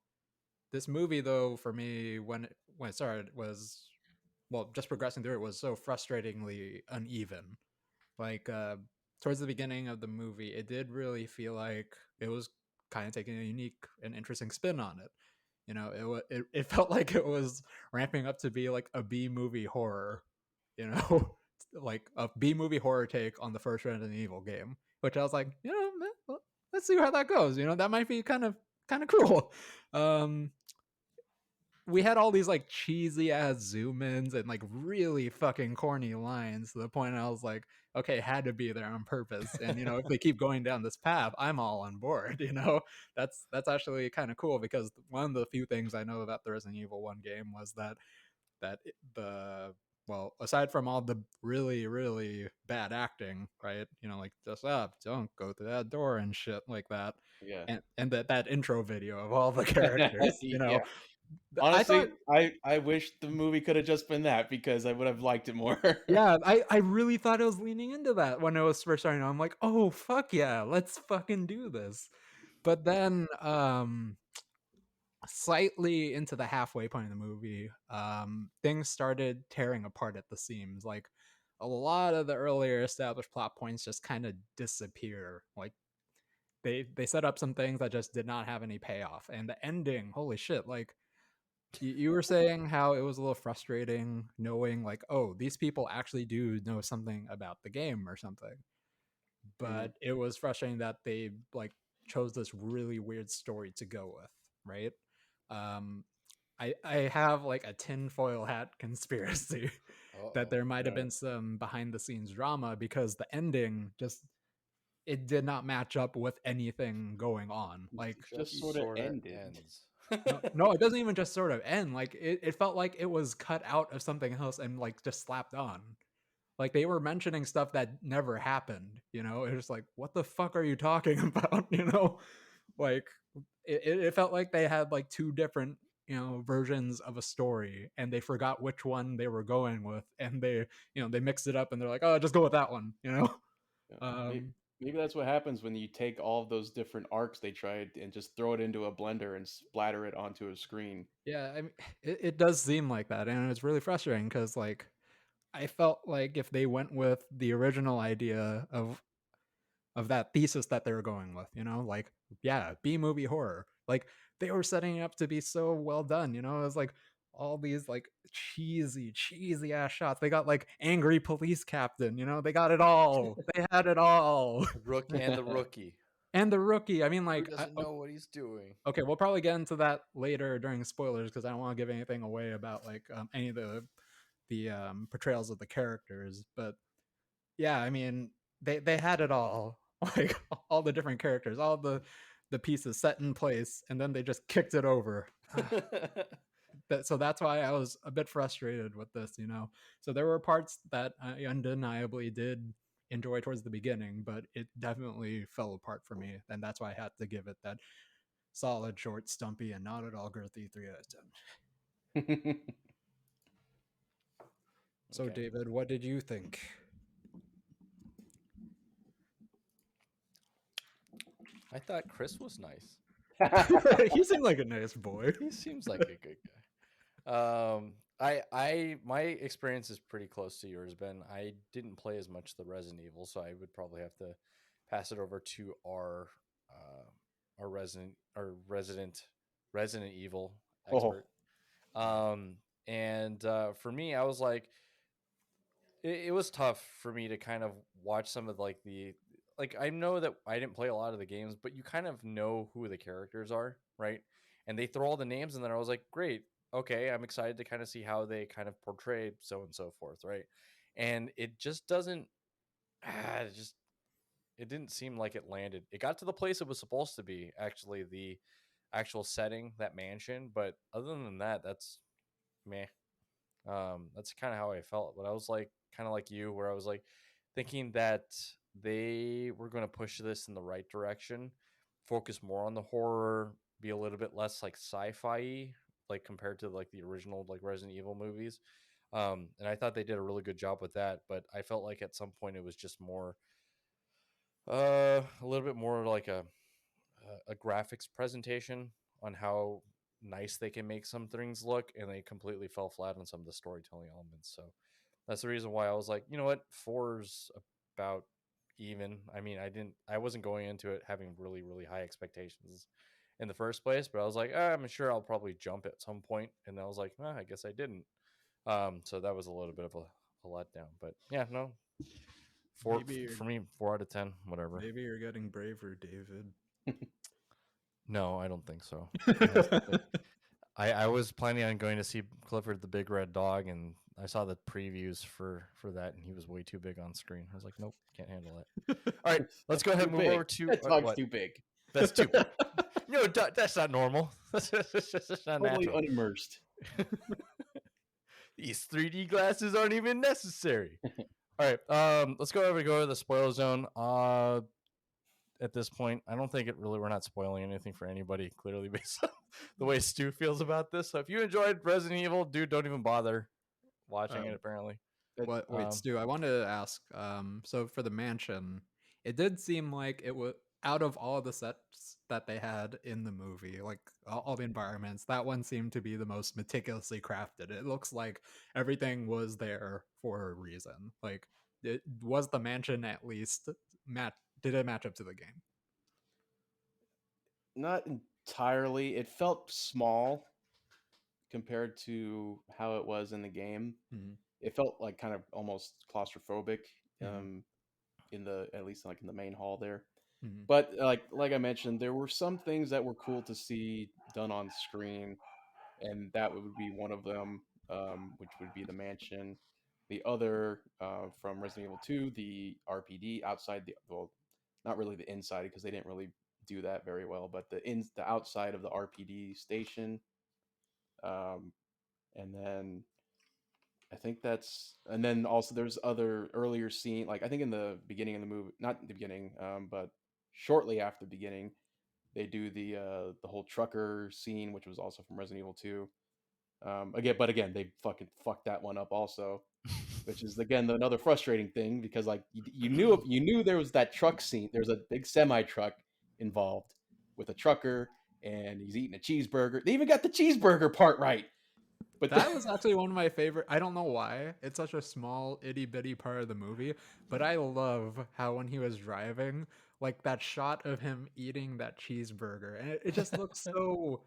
this movie, though, for me, when it started, was well, just progressing through it was so frustratingly uneven. Like towards the beginning of the movie, it did really feel like it was kind of taking a unique and interesting spin on it. You know, it felt like it was ramping up to be like a B movie horror. You know, like a B movie horror take on the first Resident Evil game, which I was like, you know, let's see how that goes. You know, that might be kind of cool. Um, we had all these like cheesy ass zoom ins and like really fucking corny lines to the point I was like, okay, had to be there on purpose. And you know, if they keep going down this path, I'm all on board. You know, that's actually kind of cool because one of the few things I know about the Resident Evil 1 game was the well, aside from all the really bad acting, right? You know, like just up, don't go through that door and shit like that. Yeah. And that intro video of all the characters, you know, Yeah. I thought Honestly, I wish the movie could have just been that because I would have liked it more. yeah, I really thought it was leaning into that when it was first starting. I'm like, oh fuck yeah, let's fucking do this. But then slightly into the halfway point of the movie, things started tearing apart at the seams. Like a lot of the earlier established plot points just kind of disappear. Like they set up some things that just did not have any payoff. And the ending, holy shit, like you were saying how it was a little frustrating knowing like, oh, these people actually do know something about the game or something, Mhm. but it was frustrating that they like chose this really weird story to go with, right? um I have like a tinfoil hat conspiracy that Uh-oh. there might have No. been some behind the scenes drama because the ending just it did not match up with anything going on. Like Just Just sort of sort of ended. ends. no, it doesn't even just sort of end. Like it felt like it was cut out of something else and like just slapped on. Like they were mentioning stuff that never happened. You know, it was like, what the fuck are you talking about? You know, like it felt like they had like two different versions of a story and they forgot which one they were going with and they mixed it up and they're like, oh, just go with that one. You know. Yeah. um Maybe that's what happens when you take all of those different arcs they tried and just throw it into a blender and splatter it onto a screen. yeah, I mean, it does seem like that and it's really frustrating because like I felt like if they went with the original idea of that thesis that they were going with, like yeah, B movie horror. Like they were setting it up to be so well done, it was like all these like cheesy ass shots. They got like angry police captain, they got it all. They had it all. The rookie And the rookie. I mean, who like doesn't know what he's doing. okay, we'll probably get into that later during spoilers because I don't want to give anything away about like any of the portrayals of the characters, but yeah, I mean, they had it all, like all the different characters, all the pieces set in place, and then they just kicked it over. So that's why I was a bit frustrated with this. So there were parts that I undeniably did enjoy towards the beginning, but it definitely fell apart for me, and that's why I had to give it that solid, short, stumpy, and not at all girthy 3 out of 10. So, Okay. David, what did you think? I thought Chris was nice. He seemed like a nice boy. He seems like a good guy. I my experience is pretty close to yours, Ben. I didn't play as much the Resident Evil, so I would probably have to pass it over to our Resident Evil Oh, expert. And for me, I was like, it was tough for me to kind of watch some of like I know that I didn't play a lot of the games, but you kind of know who the characters are, right? And they throw all the names and then I was like, great, okay, I'm excited to kind of see how they kind of portray so and so forth, right? And it just doesn't it didn't seem like it landed. It got to the place it was supposed to be, actually, the actual setting, that mansion, but other than that, that's meh. That's kind of how I felt. But I was like, kind of like you, where I was like thinking that they were going to push this in the right direction. focus more on the horror, be a little bit less like sci-fi, like compared to like the original like Resident Evil movies. And I thought they did a really good job with that, but I felt like at some point it was just more, a little bit more like a graphics presentation on how nice they can make some things look, and they completely fell flat on some of the storytelling elements. So that's the reason why I was like, you know what, four's about even. I mean, I wasn't going into it having really, really high expectations in the first place, but I was like, I'm sure I'll probably jump at some point, and I was like, I guess I didn't. So that was a little bit of a letdown, but yeah, no, four Maybe for me, 4 out of 10, whatever. maybe you're getting braver, David. No, I don't think so. I was planning on going to see Clifford the Big Red Dog, and I saw the previews for that, and he was way too big on screen. I was like, nope, can't handle it. All right, let's go ahead and move over to that dog's what? too big. That's too big. No, that's not normal. That's not Totally natural. unimmersed. These 3D glasses aren't even necessary. All right, let's go over to the spoiler zone. At this point, I don't think we're not spoiling anything for anybody, clearly, based on the way Stu feels about this. So if you enjoyed Resident Evil, dude, don't even bother watching it, apparently. What? Wait, Stu, I wanted to ask. So for the mansion, it did seem like it was out of all the sets that they had in the movie, like all the environments, that one seemed to be the most meticulously crafted. It looks like everything was there for a reason. Like, it was the mansion at least did it match up to the game? Not entirely. It felt small compared to how it was in the game. Mm-hmm. It felt like kind of almost claustrophobic, Mm-hmm. in the at least like in the main hall there. Mm-hmm. But like I mentioned, there were some things that were cool to see done on screen, and that would be one of them, which would be the mansion. The other, from Resident Evil 2, the RPD outside well, not really the inside because they didn't really do that very well, but the outside of the RPD station, um, and then I think and then also there's other earlier scene, like I think in the beginning of the movie, not the beginning, but shortly after the beginning, they do the whole trucker scene, which was also from Resident Evil 2. Again, they fucking fucked that one up also, which is again another frustrating thing because like you knew there was that truck scene. There's a big semi truck involved with a trucker, and he's eating a cheeseburger. They even got the cheeseburger part right. But that was actually one of my favorite. I don't know why. It's such a small, itty bitty part of the movie, but I love how when he was driving, like that shot of him eating that cheeseburger, and it just looks so,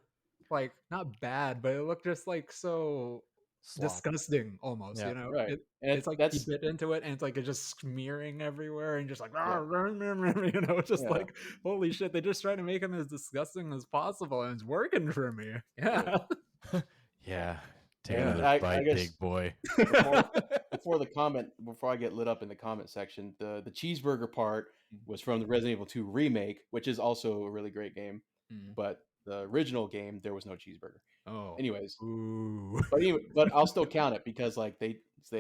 like, not bad, but it looked just like so Slop. disgusting almost. Yeah. You know, right, it's like he bit into it, and it's like it's just smearing everywhere, and just like Yeah. you know, it's just Yeah. like holy shit. They just try to make him as disgusting as possible, and it's working for me. Yeah. Yeah. Take And another I bite, guess big boy. before I get lit up in the comment section, the cheeseburger part was from the Resident Evil 2 remake, which is also a really great game. Mm. But the original game, there was no cheeseburger. Oh. Anyways, Ooh. but I'll still count it because like they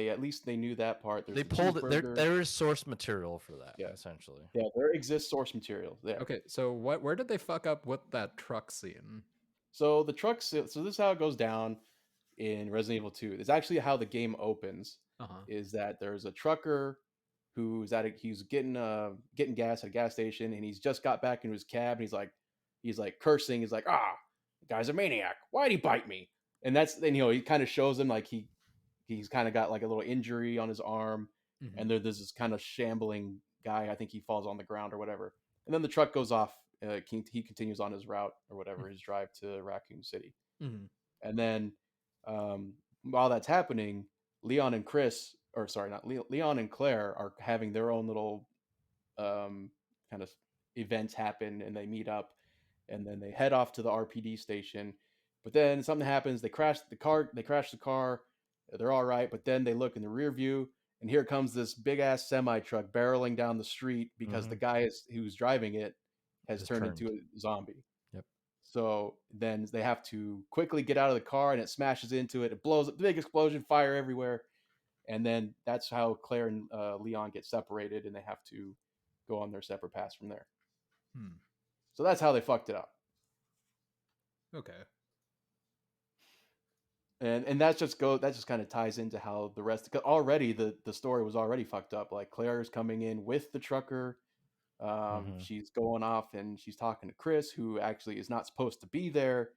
at least they knew that part. There's They the pulled it. cheeseburger. There is source material for that, Yeah. essentially. Yeah, there exists source material there. Okay, so where did they fuck up with that truck scene? So the trucks. So this is how it goes down in Resident Evil 2. It's actually how the game opens. Uh-huh. Is that there's a trucker who's getting gas at a gas station, and he's just got back into his cab, and he's like cursing. He's like, the guy's a maniac. Why'd he bite me? And then he kind of shows him like he's kind of got like a little injury on his arm, Mhm. and there's this kind of shambling guy. I think he falls on the ground or whatever, and then the truck goes off. He continues on his route or whatever, his drive to Raccoon City. Mhm. And then, while that's happening, Leon and Chris, or sorry, not Leon and Claire, are having their own little kind of events happen, and they meet up, and then they head off to the RPD station. But then something happens. They crash the car. They're all right, but then they look in the rear view, and here comes this big ass semi truck barreling down the street because the guy who's driving it has turned into a zombie. Yep. So then they have to quickly get out of the car, and it smashes into it. It blows up, big explosion, fire everywhere. And then that's how Claire and Leon get separated, and they have to go on their separate paths from there. So that's how they fucked it up. Okay. And that just kind of ties into how the rest, cause already the story was already fucked up. Like Claire's coming in with the trucker. She's going off and she's talking to Chris, who actually is not supposed to be there.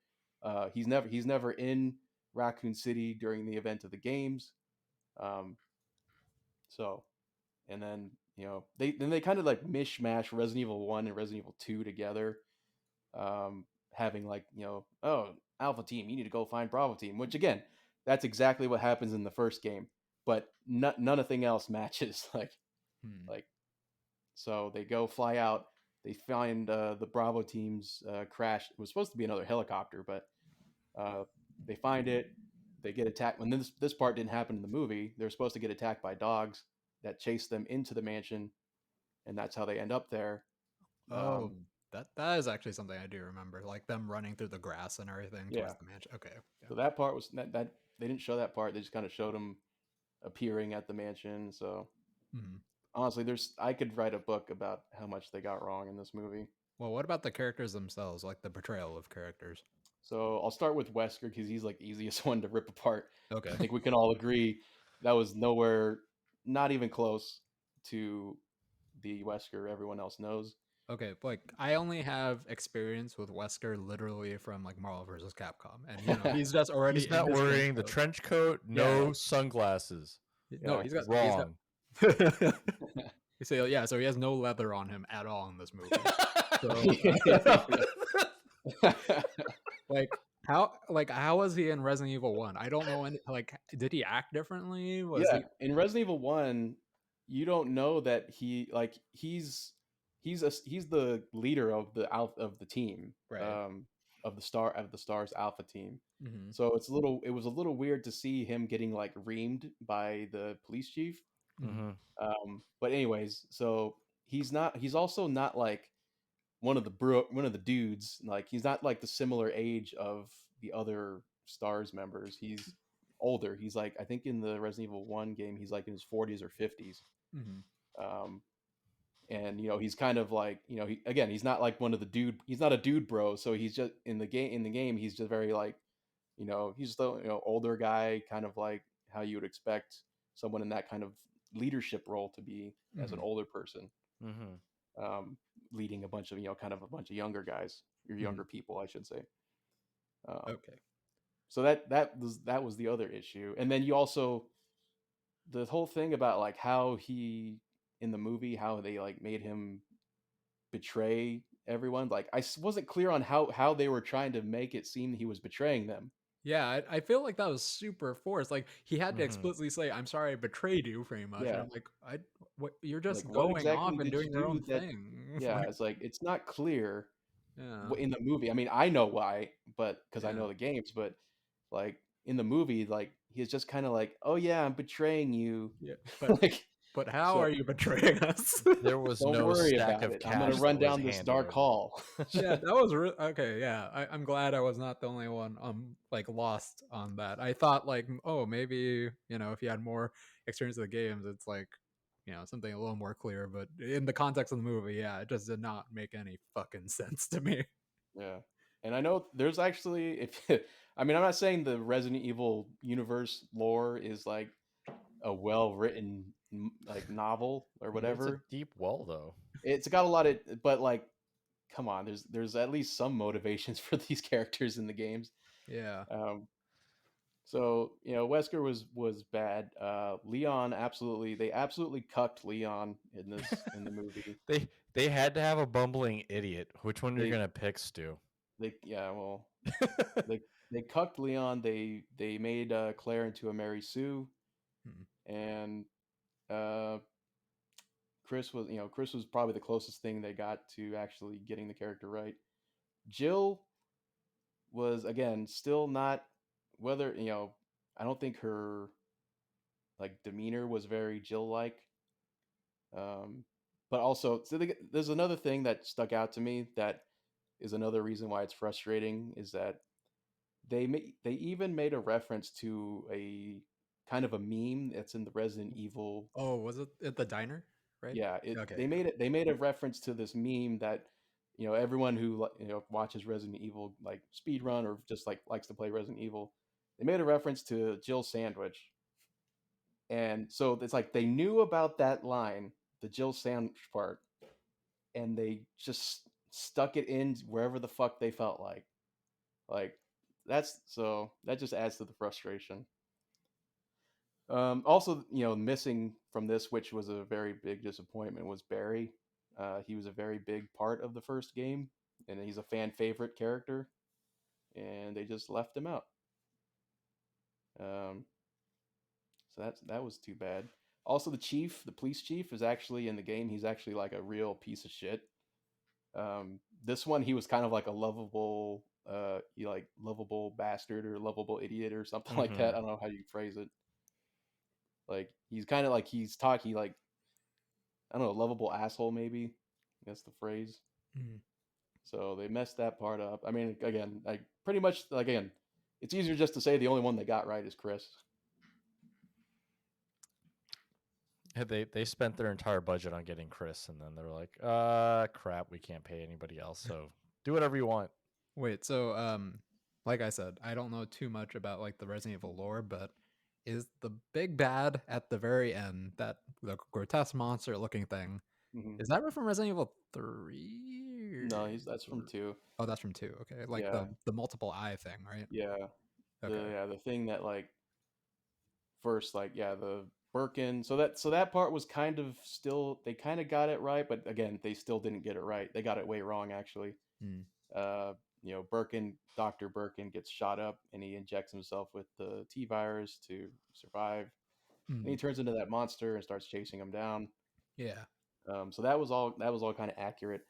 He's never in Raccoon City during the event of the games. So, and then they kind of like mishmash Resident Evil 1 and Resident Evil 2 together, having like oh, Alpha Team, you need to go find Bravo Team, which again, that's exactly what happens in the first game, but nothing else matches. Like so they go fly out, they find the Bravo Team's crash. It was supposed to be another helicopter, but they find it. They get attacked. When this part didn't happen in the movie, they're supposed to get attacked by dogs that chase them into the mansion, and that's how they end up there. Oh, that is actually something I do remember, like them running through the grass and everything towards the mansion. Okay. Yeah. So that part was that they didn't show that part. They just kind of showed them appearing at the mansion. So honestly, I could write a book about how much they got wrong in this movie. Well, what about the characters themselves, like the portrayal of characters? So I'll start with Wesker because he's like the easiest one to rip apart. Okay. I think we can all agree that was nowhere, not even close to the Wesker everyone else knows. Okay, like I only have experience with Wesker literally from like Marvel vs. Capcom, and he's just already. He's not wearing the trench coat, no sunglasses. No, he's got wrong. So he has no leather on him at all in this movie. How was he in Resident Evil 1? I don't know any. Like, did he act differently? In Resident Evil 1, you don't know that he's the leader of the team, right? Of the Stars Alpha team. So it was a little weird to see him getting like reamed by the police chief. But anyways, so he's also not like one of the dudes. Like he's not like the similar age of the other Stars members. He's older. He's like, I think in the Resident Evil 1 game, he's like in his 40s or 50s. And he's kind of like, he's not like one of the dude. He's not a dude bro. So he's just in the game. He's just very like, he's just a older guy, kind of like how you would expect someone in that kind of leadership role to be as an older person, leading a bunch of a bunch of younger guys, or younger people, I should say. Okay. So that was the other issue, and then you also the whole thing about like how he in the movie, how they like made him betray everyone. Like I wasn't clear on how they were trying to make it seem he was betraying them. Yeah, I feel like that was super forced. Like he had to explicitly say, "I'm sorry, I betrayed you," pretty much. Yeah. And I'm like, you're just like, going off and doing your own thing. Yeah, it's like it's not clear. Yeah. In the movie, I mean, I know why, but because I know the games, but like in the movie, like he's just kind of like, "Oh yeah, I'm betraying you." Yeah, but but how are you betraying us? There was Don't no worry stack about of it. cash. I'm gonna run that was down this handed dark over. hall. Yeah, that was okay. Yeah, I'm glad I was not the only one like lost on that. I thought like, oh, maybe if you had more experience of the games, it's like something a little more clear. But in the context of the movie, yeah, it just did not make any fucking sense to me. Yeah. And I know there's actually, I mean, I'm not saying the Resident Evil universe lore is like a well-written like novel or whatever. It's a deep well, though. It's got a lot of, but like, come on, there's at least some motivations for these characters in the games. Yeah. So Wesker was bad. Leon they absolutely cucked Leon in the movie. They had to have a bumbling idiot. Which one are you gonna pick, Stu? They cucked Leon. They made Claire into a Mary Sue, and Chris was probably the closest thing they got to actually getting the character right. Jill was again still not, whether I don't think her like demeanor was very Jill like. But also, there's another thing that stuck out to me that is another reason why it's frustrating, is that they even made a reference to a kind of a meme that's in the Resident Evil. Oh, was it at the diner? Right? Yeah, Okay. They made a reference to this meme that everyone who watches Resident Evil like speed run or just like likes to play Resident Evil, they made a reference to Jill Sandwich, and so it's like they knew about that line, the Jill Sandwich part, and they just stuck it in wherever the fuck they felt like. Like that just adds to the frustration. Also, missing from this, which was a very big disappointment, was Barry. He was a very big part of the first game, and he's a fan favorite character, and they just left him out. So that was too bad. Also, the police chief, is actually in the game. He's actually like a real piece of shit. This one, he was kind of like a lovable, lovable bastard or lovable idiot or something like that. I don't know how you phrase it. Like he's kind of like like, I don't know, lovable asshole maybe. That's the phrase. Mm. So they messed that part up. I mean, again, like pretty much, like, again, it's easier just to say the only one they got right is Chris. They spent their entire budget on getting Chris, and then they're like, crap, we can't pay anybody else, so do whatever you want. Wait, so like I said, I don't know too much about like the Resident Evil lore, but is the big bad at the very end, that the grotesque monster looking thing, is that from Resident Evil 3? No, that's from 2. Oh, that's from 2. Okay, like the multiple eye thing, right? Yeah. Okay. The thing that like first, like, the Birkin. So that part was kind of still, they kind of got it right, but again, they still didn't get it right. They got it way wrong actually. Birkin, Dr. Birkin gets shot up and he injects himself with the T virus to survive. And he turns into that monster and starts chasing him down. Yeah. So that was all kind of accurate.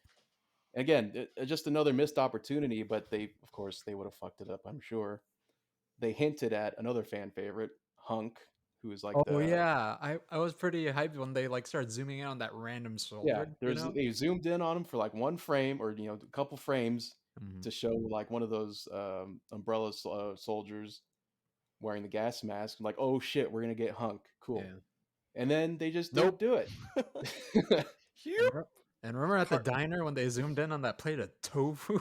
And again, just another missed opportunity, but of course they would have fucked it up, I'm sure. They hinted at another fan favorite, Hunk, who is like yeah, I was pretty hyped when they like started zooming in on that random soldier. Yeah, they zoomed in on him for like one frame or a couple frames to show like one of those umbrella soldiers wearing the gas mask. I'm like, oh shit, we're gonna get Hunk, cool. Yeah. And then they just don't do it. And remember at the diner when they zoomed in on that plate of tofu?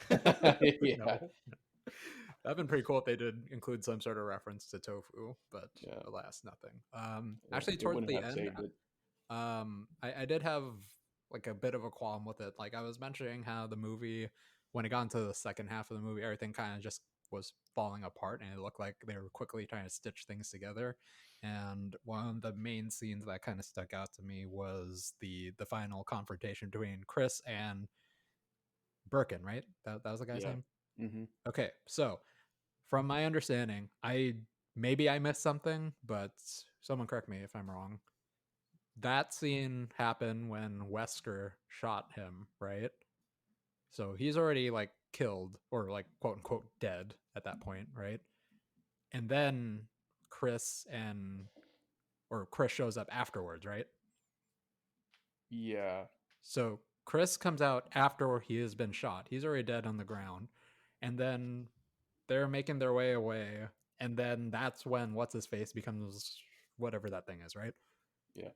Yeah. No. That'd been pretty cool if they did include some sort of reference to tofu, but alas, nothing. Actually, towards the end, I did have like a bit of a qualm with it. Like I was mentioning how the movie, when it got into the second half of the movie, everything kind of just was falling apart, and it looked like they were quickly trying to stitch things together. And one of the main scenes that kind of stuck out to me was the final confrontation between Chris and Birkin, right? That was the guy's name? Mm-hmm. Okay, so from my understanding, I missed something, but someone correct me if I'm wrong. That scene happened when Wesker shot him, right? So he's already like killed or like quote unquote dead at that point, right? And then Chris shows up afterwards, right? Yeah. So Chris comes out after he has been shot. He's already dead on the ground. And then they're making their way away. And then that's when what's-his-face becomes whatever that thing is, right? Yeah.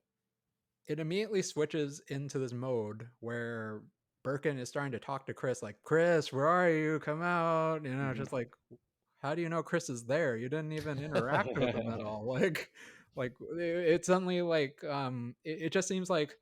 It immediately switches into this mode where Birkin is starting to talk to Chris, like, Chris, where are you? Come out. Just like, how do you know Chris is there? You didn't even interact with him at all. Like it's suddenly like, it just seems like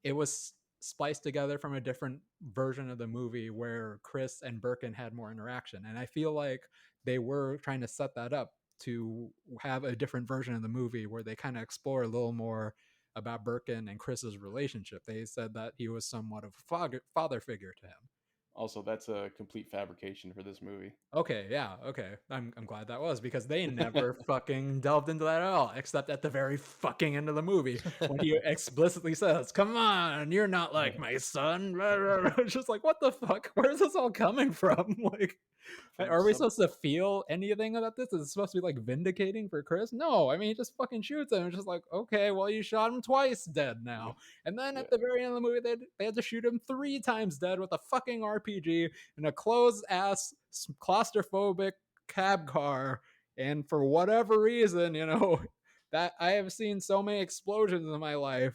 it was spliced together from a different version of the movie where Chris and Birkin had more interaction. And I feel like they were trying to set that up to have a different version of the movie where they kind of explore a little more about Birkin and Chris's relationship. They said that he was somewhat of a father figure to him. Also, that's a complete fabrication for this movie. Okay, yeah, okay. I'm glad that was, because they never fucking delved into that at all, except at the very fucking end of the movie when he explicitly says, "Come on, you're not like my son." It's just like, what the fuck? Where's this all coming from? Like, are we supposed to feel anything about this? Is it supposed to be like vindicating for Chris? No, I mean, he just fucking shoots him. It's just like, okay, well, you shot him twice dead now. And then at the very end of the movie, they had to shoot him 3 times dead with a fucking RPG in a closed ass claustrophobic cab car. And for whatever reason, that I have seen so many explosions in my life,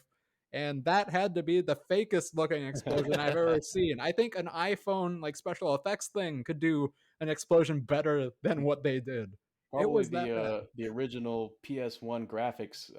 And that had to be the fakest looking explosion I've ever seen. I think an iPhone like special effects thing could do an explosion better than what they did. It Probably was that bad. the original PS1 graphics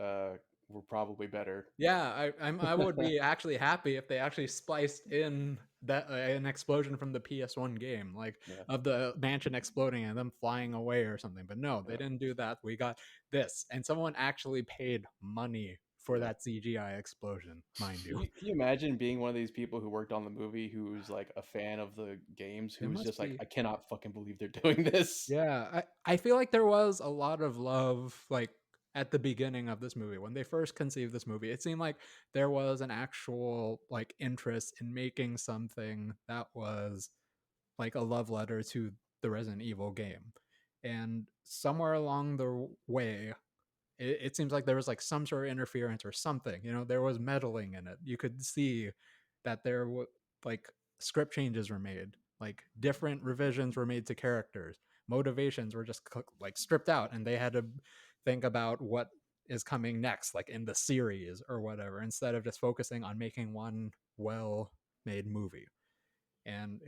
were probably better. Yeah, I would be actually happy if they actually spliced in that an explosion from the PS1 game, like Yeah. of the mansion exploding and them flying away or something. But no, they Yeah. didn't do that. We got this, and someone actually paid money for Yeah. that CGI explosion, mind you. Can you imagine being one of these people who worked on the movie who's like a fan of the games It who was must just like, be. I cannot fucking believe they're doing this. Yeah, I feel like there was a lot of love, like at the beginning of this movie when they first conceived this movie. It seemed like there was an actual like interest in making something that was like a love letter to the Resident Evil game. And somewhere along the way, it seems like there was like some sort of interference or something. You know, there was meddling in it. You could see that there were like script changes were made, like different revisions were made to characters. Motivations were just like stripped out, and they had to think about what is coming next, like in the series or whatever, instead of just focusing on making one well made movie. And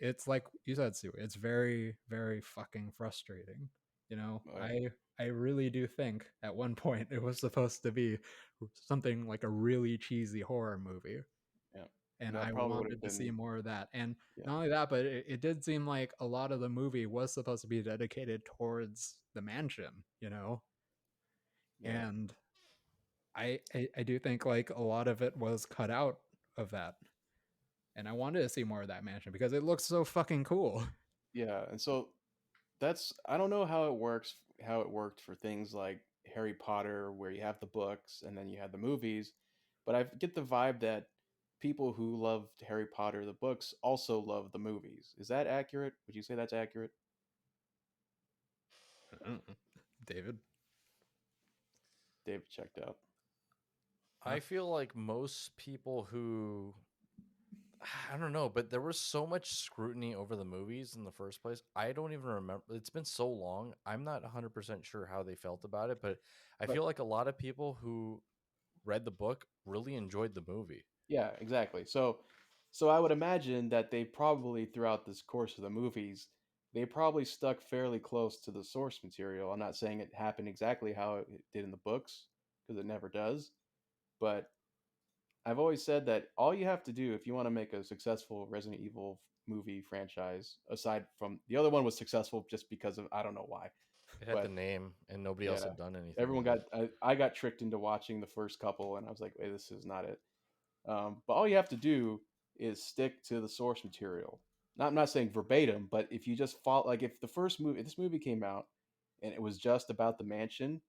it's like you said, Sue, it's very very fucking frustrating. You know, Oh, yeah. I really do think at one point it was supposed to be something like a really cheesy horror movie, Yeah. and That I probably would have wanted to see been, more of that. And yeah. not only that, but it did seem like a lot of the movie was supposed to be dedicated towards the mansion, you know. Yeah. And I do think like a lot of it was cut out of that, and I wanted to see more of that mansion because it looks so fucking cool. Yeah. And so I don't know how it works, how it worked for things like Harry Potter, where you have the books and then you have the movies. But I get the vibe that people who loved Harry Potter, the books, also love the movies. Is that accurate? Would you say that's accurate? David. David checked out. I feel like most people who I don't know, but there was so much scrutiny over the movies in the first place. I don't even remember. It's been so long. I'm not 100% sure how they felt about it, but I But feel like a lot of people who read the book really enjoyed the movie. yeah, exactly. So I would imagine that they probably throughout this course of the movies, they probably stuck fairly close to the source material. I'm not saying it happened exactly how it did in the books because it never does, but I've always said that all you have to do if you want to make a successful Resident Evil movie franchise, aside from the other one was successful just because of I don't know why, It had the but name, and nobody else yeah, had done anything everyone with it. got I got tricked into watching the first couple, and I was like, wait, this is not it. But all you have to do is stick to the source material. I'm not saying verbatim, but if you just follow, like if the first movie, if this movie came out and it was just about the mansion,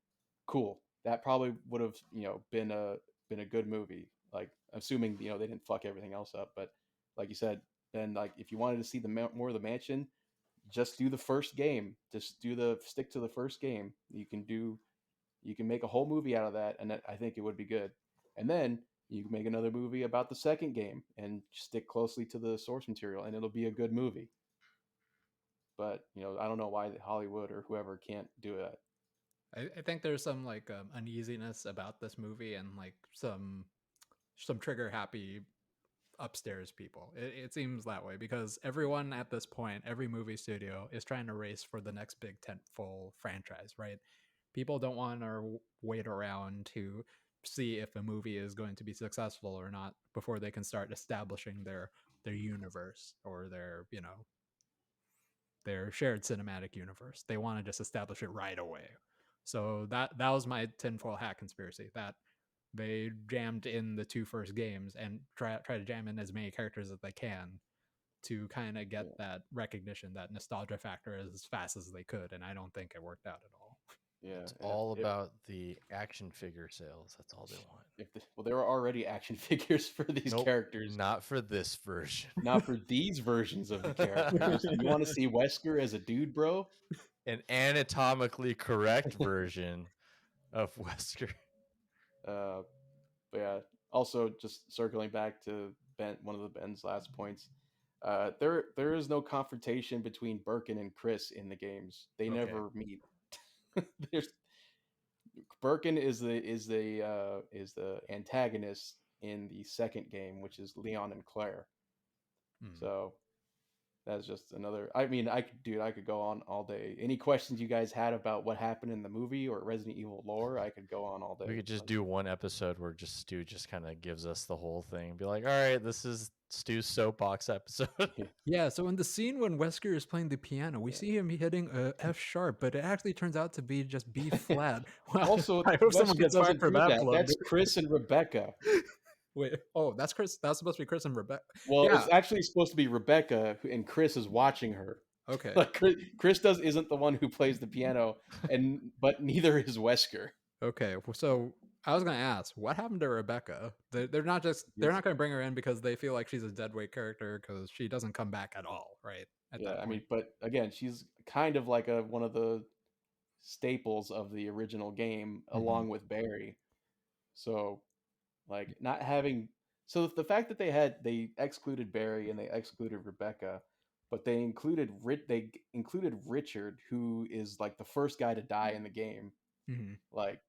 cool. That probably would have, been a good movie. Like assuming they didn't fuck everything else up, but like you said, then like if you wanted to see more of the mansion, just do the first game. Just stick to the first game. You can make a whole movie out of that, and I think it would be good. And then you can make another movie about the second game and stick closely to the source material, and it'll be a good movie. But I don't know why Hollywood or whoever can't do that. I think there's some like uneasiness about this movie and like some trigger happy upstairs people. It seems that way because everyone at this point, every movie studio is trying to race for the next big tentpole franchise, right? People don't want to wait around to see if a movie is going to be successful or not before they can start establishing their universe or their shared cinematic universe. They want to just establish it right away. So that was my tinfoil hat conspiracy, that they jammed in the two first games and try to jam in as many characters as they can to kind of get Yeah, that recognition, that nostalgia factor as fast as they could. And I don't think it worked out at all. yeah. It's And all about the action figure sales. That's all they want. well, there are already action figures for these Nope, characters, not for this version. not for these versions of the characters. You want to see Wesker as a dude, bro? An anatomically correct version of Wesker. Uh, but yeah. Also, just circling back to one of the Ben's last points. There is no confrontation between Birkin and Chris in the games. They Okay. never meet. There's Birkin is the antagonist, in the second game, which is Leon and Claire. So that's just another. I mean, I could go on all day. Any questions you guys had about what happened in the movie or Resident Evil lore, I could go on all day. We could just do one episode where just Stu just kind of gives us the whole thing. Be like, all right, this is Stu's soapbox episode. Yeah, so in the scene when Wesker is playing the piano, we see him hitting a F sharp, but it actually turns out to be just B flat. Well, Also, I hope someone Wesker gets fined doesn't for do that that. plug. That's Chris and Rebecca. Wait, oh, that's Chris. That's supposed to be Chris and Rebecca. Well, Yeah. it's actually supposed to be Rebecca, and Chris is watching her. Okay. Like Chris isn't the one who plays the piano, but neither is Wesker. Okay, so I was gonna ask, what happened to Rebecca? They're not gonna bring her in because they feel like she's a deadweight character because she doesn't come back at all, right? Yeah, I mean, but again, she's kind of like one of the staples of the original game, along with Barry. So, like, not having so the fact that they excluded Barry and they excluded Rebecca, but they included Richard, who is like the first guy to die in the game, like,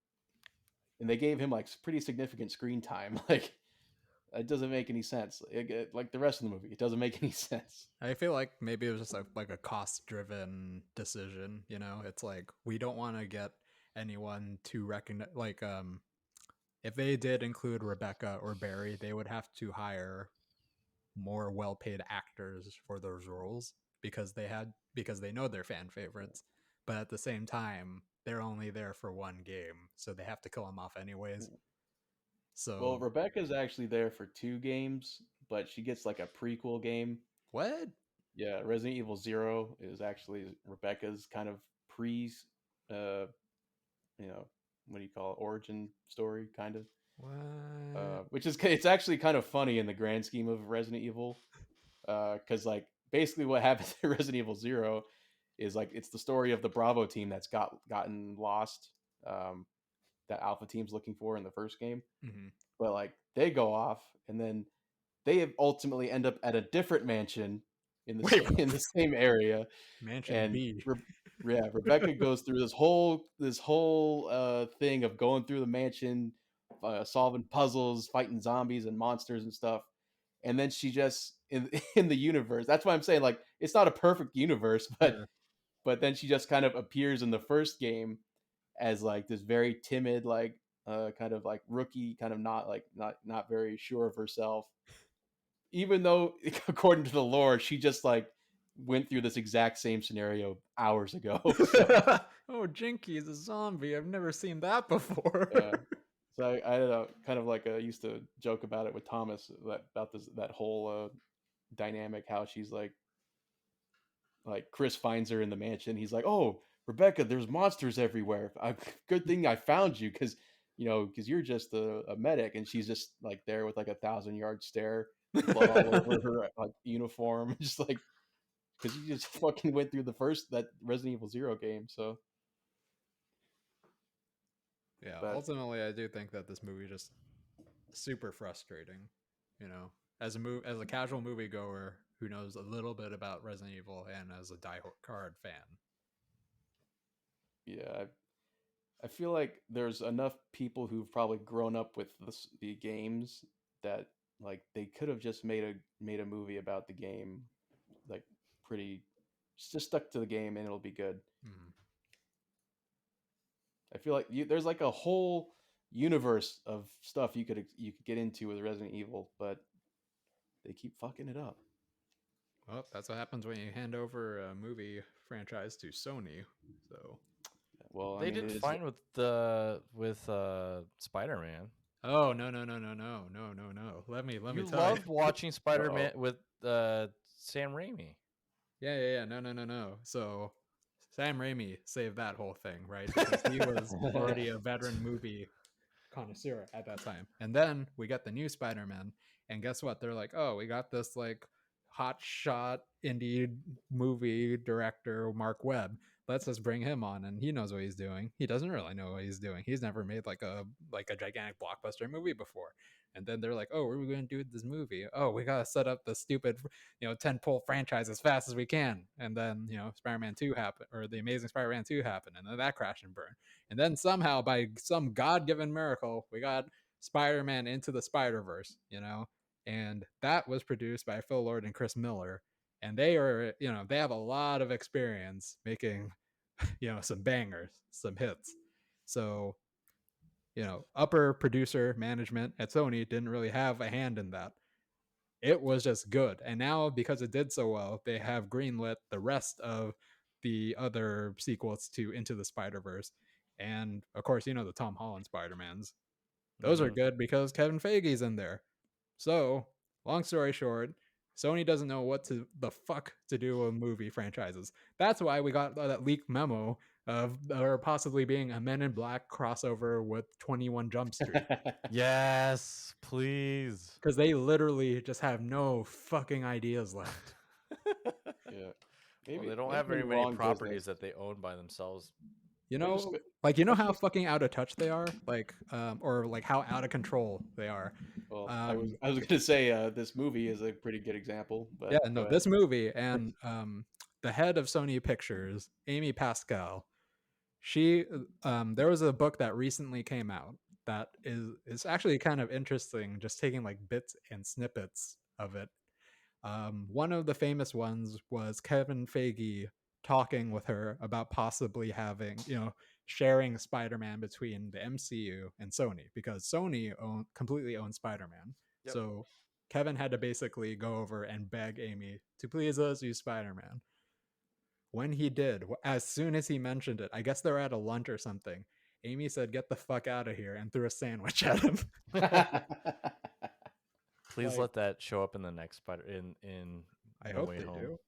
and they gave him like pretty significant screen time, like. It doesn't make any sense. Like the rest of the movie, it doesn't make any sense. I feel like maybe it was just like a cost-driven decision. You know, it's like we don't want to get anyone to recognize. Like, if they did include Rebecca or Barry, they would have to hire more well-paid actors for those roles because they know they're fan favorites. But at the same time, they're only there for one game, so they have to kill them off anyways. So, well, Rebecca's actually there for 2 games, but she gets like a prequel game. What? Yeah, Resident Evil 0 is actually Rebecca's kind of what do you call it, origin story, kind of. What? It's actually kind of funny in the grand scheme of Resident Evil, because like basically what happens in Resident Evil 0 is like it's the story of the Bravo team that's gotten lost. That Alpha team's looking for in the first game, but like they go off and then they ultimately end up at a different mansion in the same area. Mansion B. Rebecca goes through this whole thing of going through the mansion, solving puzzles, fighting zombies and monsters and stuff, and then she just in the universe. That's why I'm saying like it's not a perfect universe, but then she just kind of appears in the first game as like this very timid, like kind of like rookie, kind of not very sure of herself, even though according to the lore she just like went through this exact same scenario hours ago. So, oh, Jinky's a zombie. I've never seen that before. So I don't know, kind of like I used to joke about it with Thomas about that whole dynamic, how she's like Chris finds her in the mansion. He's like, "Oh, Rebecca, there's monsters everywhere. Good thing I found you, because you're just a medic." And she's just like there with like 1,000-yard stare, blood all over her like uniform, just like because you just fucking went through that Resident Evil 0 game. So yeah, ultimately, I do think that this movie is just super frustrating. You know, as a casual moviegoer who knows a little bit about Resident Evil and as a die-hard fan. Yeah, I feel like there's enough people who've probably grown up with the games that like they could have just made a movie about the game, like pretty just stuck to the game and it'll be good. I feel like there's like a whole universe of stuff you could get into with Resident Evil, but they keep fucking it up. Well, that's what happens when you hand over a movie franchise to Sony. So, well, they did fine with Spider-Man. Oh no! Let me tell you. You loved watching Spider-Man with Sam Raimi. Yeah. No. So Sam Raimi saved that whole thing, right? Because he was already a veteran movie connoisseur at that time. And then we got the new Spider-Man, and guess what? They're like, oh, we got this like hot shot indie movie director, Mark Webb. Let's just bring him on, and he knows what he's doing. He doesn't really know what he's doing. He's never made like a gigantic blockbuster movie before. And then they're like, oh, what are we going to do with this movie? Oh, we got to set up the stupid, 10-pole franchise as fast as we can. And then, Spider-Man 2 happened, or The Amazing Spider-Man 2 happened, and then that crashed and burned. And then somehow, by some God-given miracle, we got Spider-Man Into the Spider-Verse, and that was produced by Phil Lord and Chris Miller, and they are, they have a lot of experience making, some bangers, some hits. So, upper producer management at Sony didn't really have a hand in that. It was just good. And now, because it did so well, they have greenlit the rest of the other sequels to Into the Spider-Verse. And of course, the Tom Holland Spider-Mans. Those are good because Kevin Feige's in there. So, long story short, Sony doesn't know what the fuck to do with movie franchises. That's why we got that leaked memo of there possibly being a Men in Black crossover with 21 Jump Street. Yes, please. Because they literally just have no fucking ideas left. Yeah. Well, they don't have very many properties that they own by themselves. How fucking out of touch they are, or like how out of control they are. Well, I was gonna say this movie is a pretty good example, but yeah, no, this movie and the head of Sony Pictures, Amy Pascal, she there was a book that recently came out that is actually kind of interesting, just taking like bits and snippets of it. One of the famous ones was Kevin Feige talking with her about possibly having, sharing Spider-Man between the MCU and Sony, because Sony completely owns Spider-Man. Yep. So Kevin had to basically go over and beg Amy to please let us use Spider-Man. When he did, as soon as he mentioned it, I guess they're at a lunch or something, Amy said, "Get the fuck out of here," and threw a sandwich at him. Please let that show up in the next Spider in I hope they Home. do.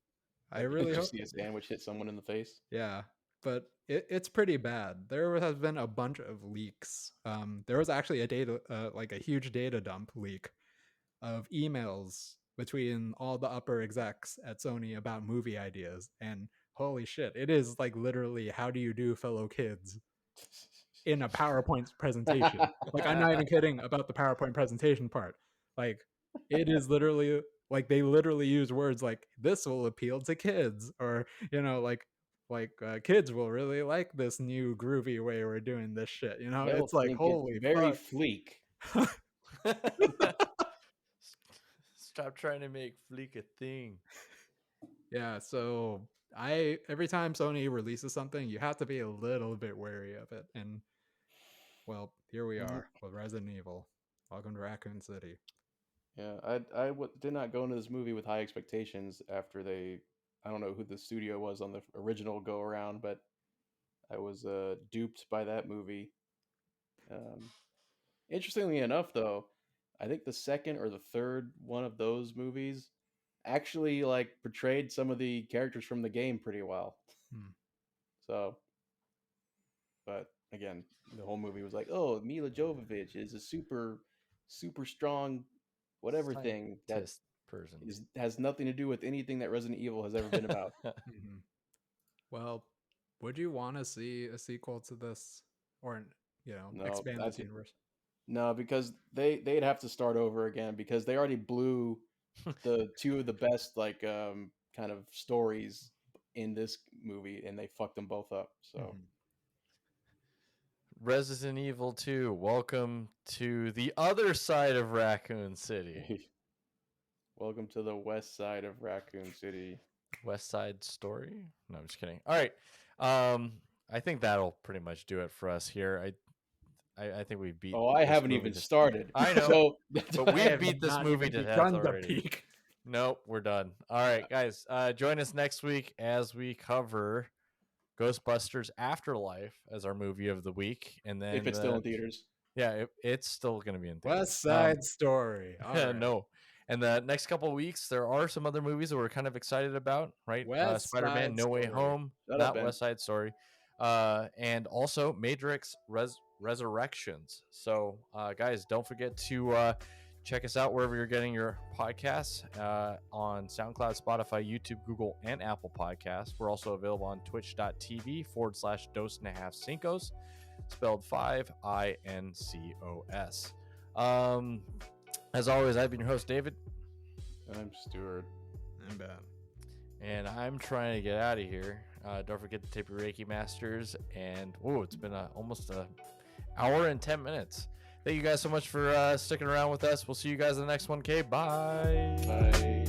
I really hope see a sandwich hit someone in the face. Yeah, but it's pretty bad. There has been a bunch of leaks. There was actually a huge data dump leak of emails between all the upper execs at Sony about movie ideas, and holy shit, it is like literally, how do you do, fellow kids, in a PowerPoint presentation. Like, I'm not even kidding about the PowerPoint presentation part. Like, it is literally like they literally use words like, this will appeal to kids, or kids will really like this new groovy way we're doing this shit. It's like, holy very fuck. fleek. Stop trying to make fleek a thing. Yeah, so every time Sony releases something, you have to be a little bit wary of it. And well, here we are with Resident Evil. Welcome to Raccoon City. Yeah, I did not go into this movie with high expectations after I don't know who the studio was on the original go around, but I was duped by that movie. Interestingly enough, though, I think the second or the third one of those movies actually like portrayed some of the characters from the game pretty well. So, but again, the whole movie was like, oh, Mila Jovovich is a super strong whatever thing that person has nothing to do with anything that Resident Evil has ever been about. Well, would you want to see a sequel to this, or expand this universe? No, because they'd have to start over again, because they already blew the two of the best kind of stories in this movie, and they fucked them both up. So Resident Evil 2, welcome to the other side of Raccoon City. Welcome to the west side of Raccoon City. West Side Story? No, I'm just kidding. All right. I think that'll pretty much do it for us here. I think we beat. Oh, I haven't even started. I know, but we beat this movie to death already. Peak. Nope, we're done. All right, guys, join us next week as we cover Ghostbusters Afterlife as our movie of the week, and then if it's still in theaters, yeah, it's still going to be in theaters. West Side Story. Right. No. And the next couple of weeks, there are some other movies that we're kind of excited about, right? Spider-Man: No Way Home, not West Side Story, and also Matrix Resurrections. So, guys, don't forget to check us out wherever you're getting your podcasts, on SoundCloud, Spotify, YouTube, Google, and Apple Podcasts. We're also available on twitch.tv/Dos1/2 spelled 5incos. As always, I've been your host, David. I'm Stuart. I'm Ben. And I'm trying to get out of here. Don't forget to tip your Reiki Masters. And, it's been almost an hour and 10 minutes. Thank you guys so much for sticking around with us. We'll see you guys in the next one. Okay, bye. Bye.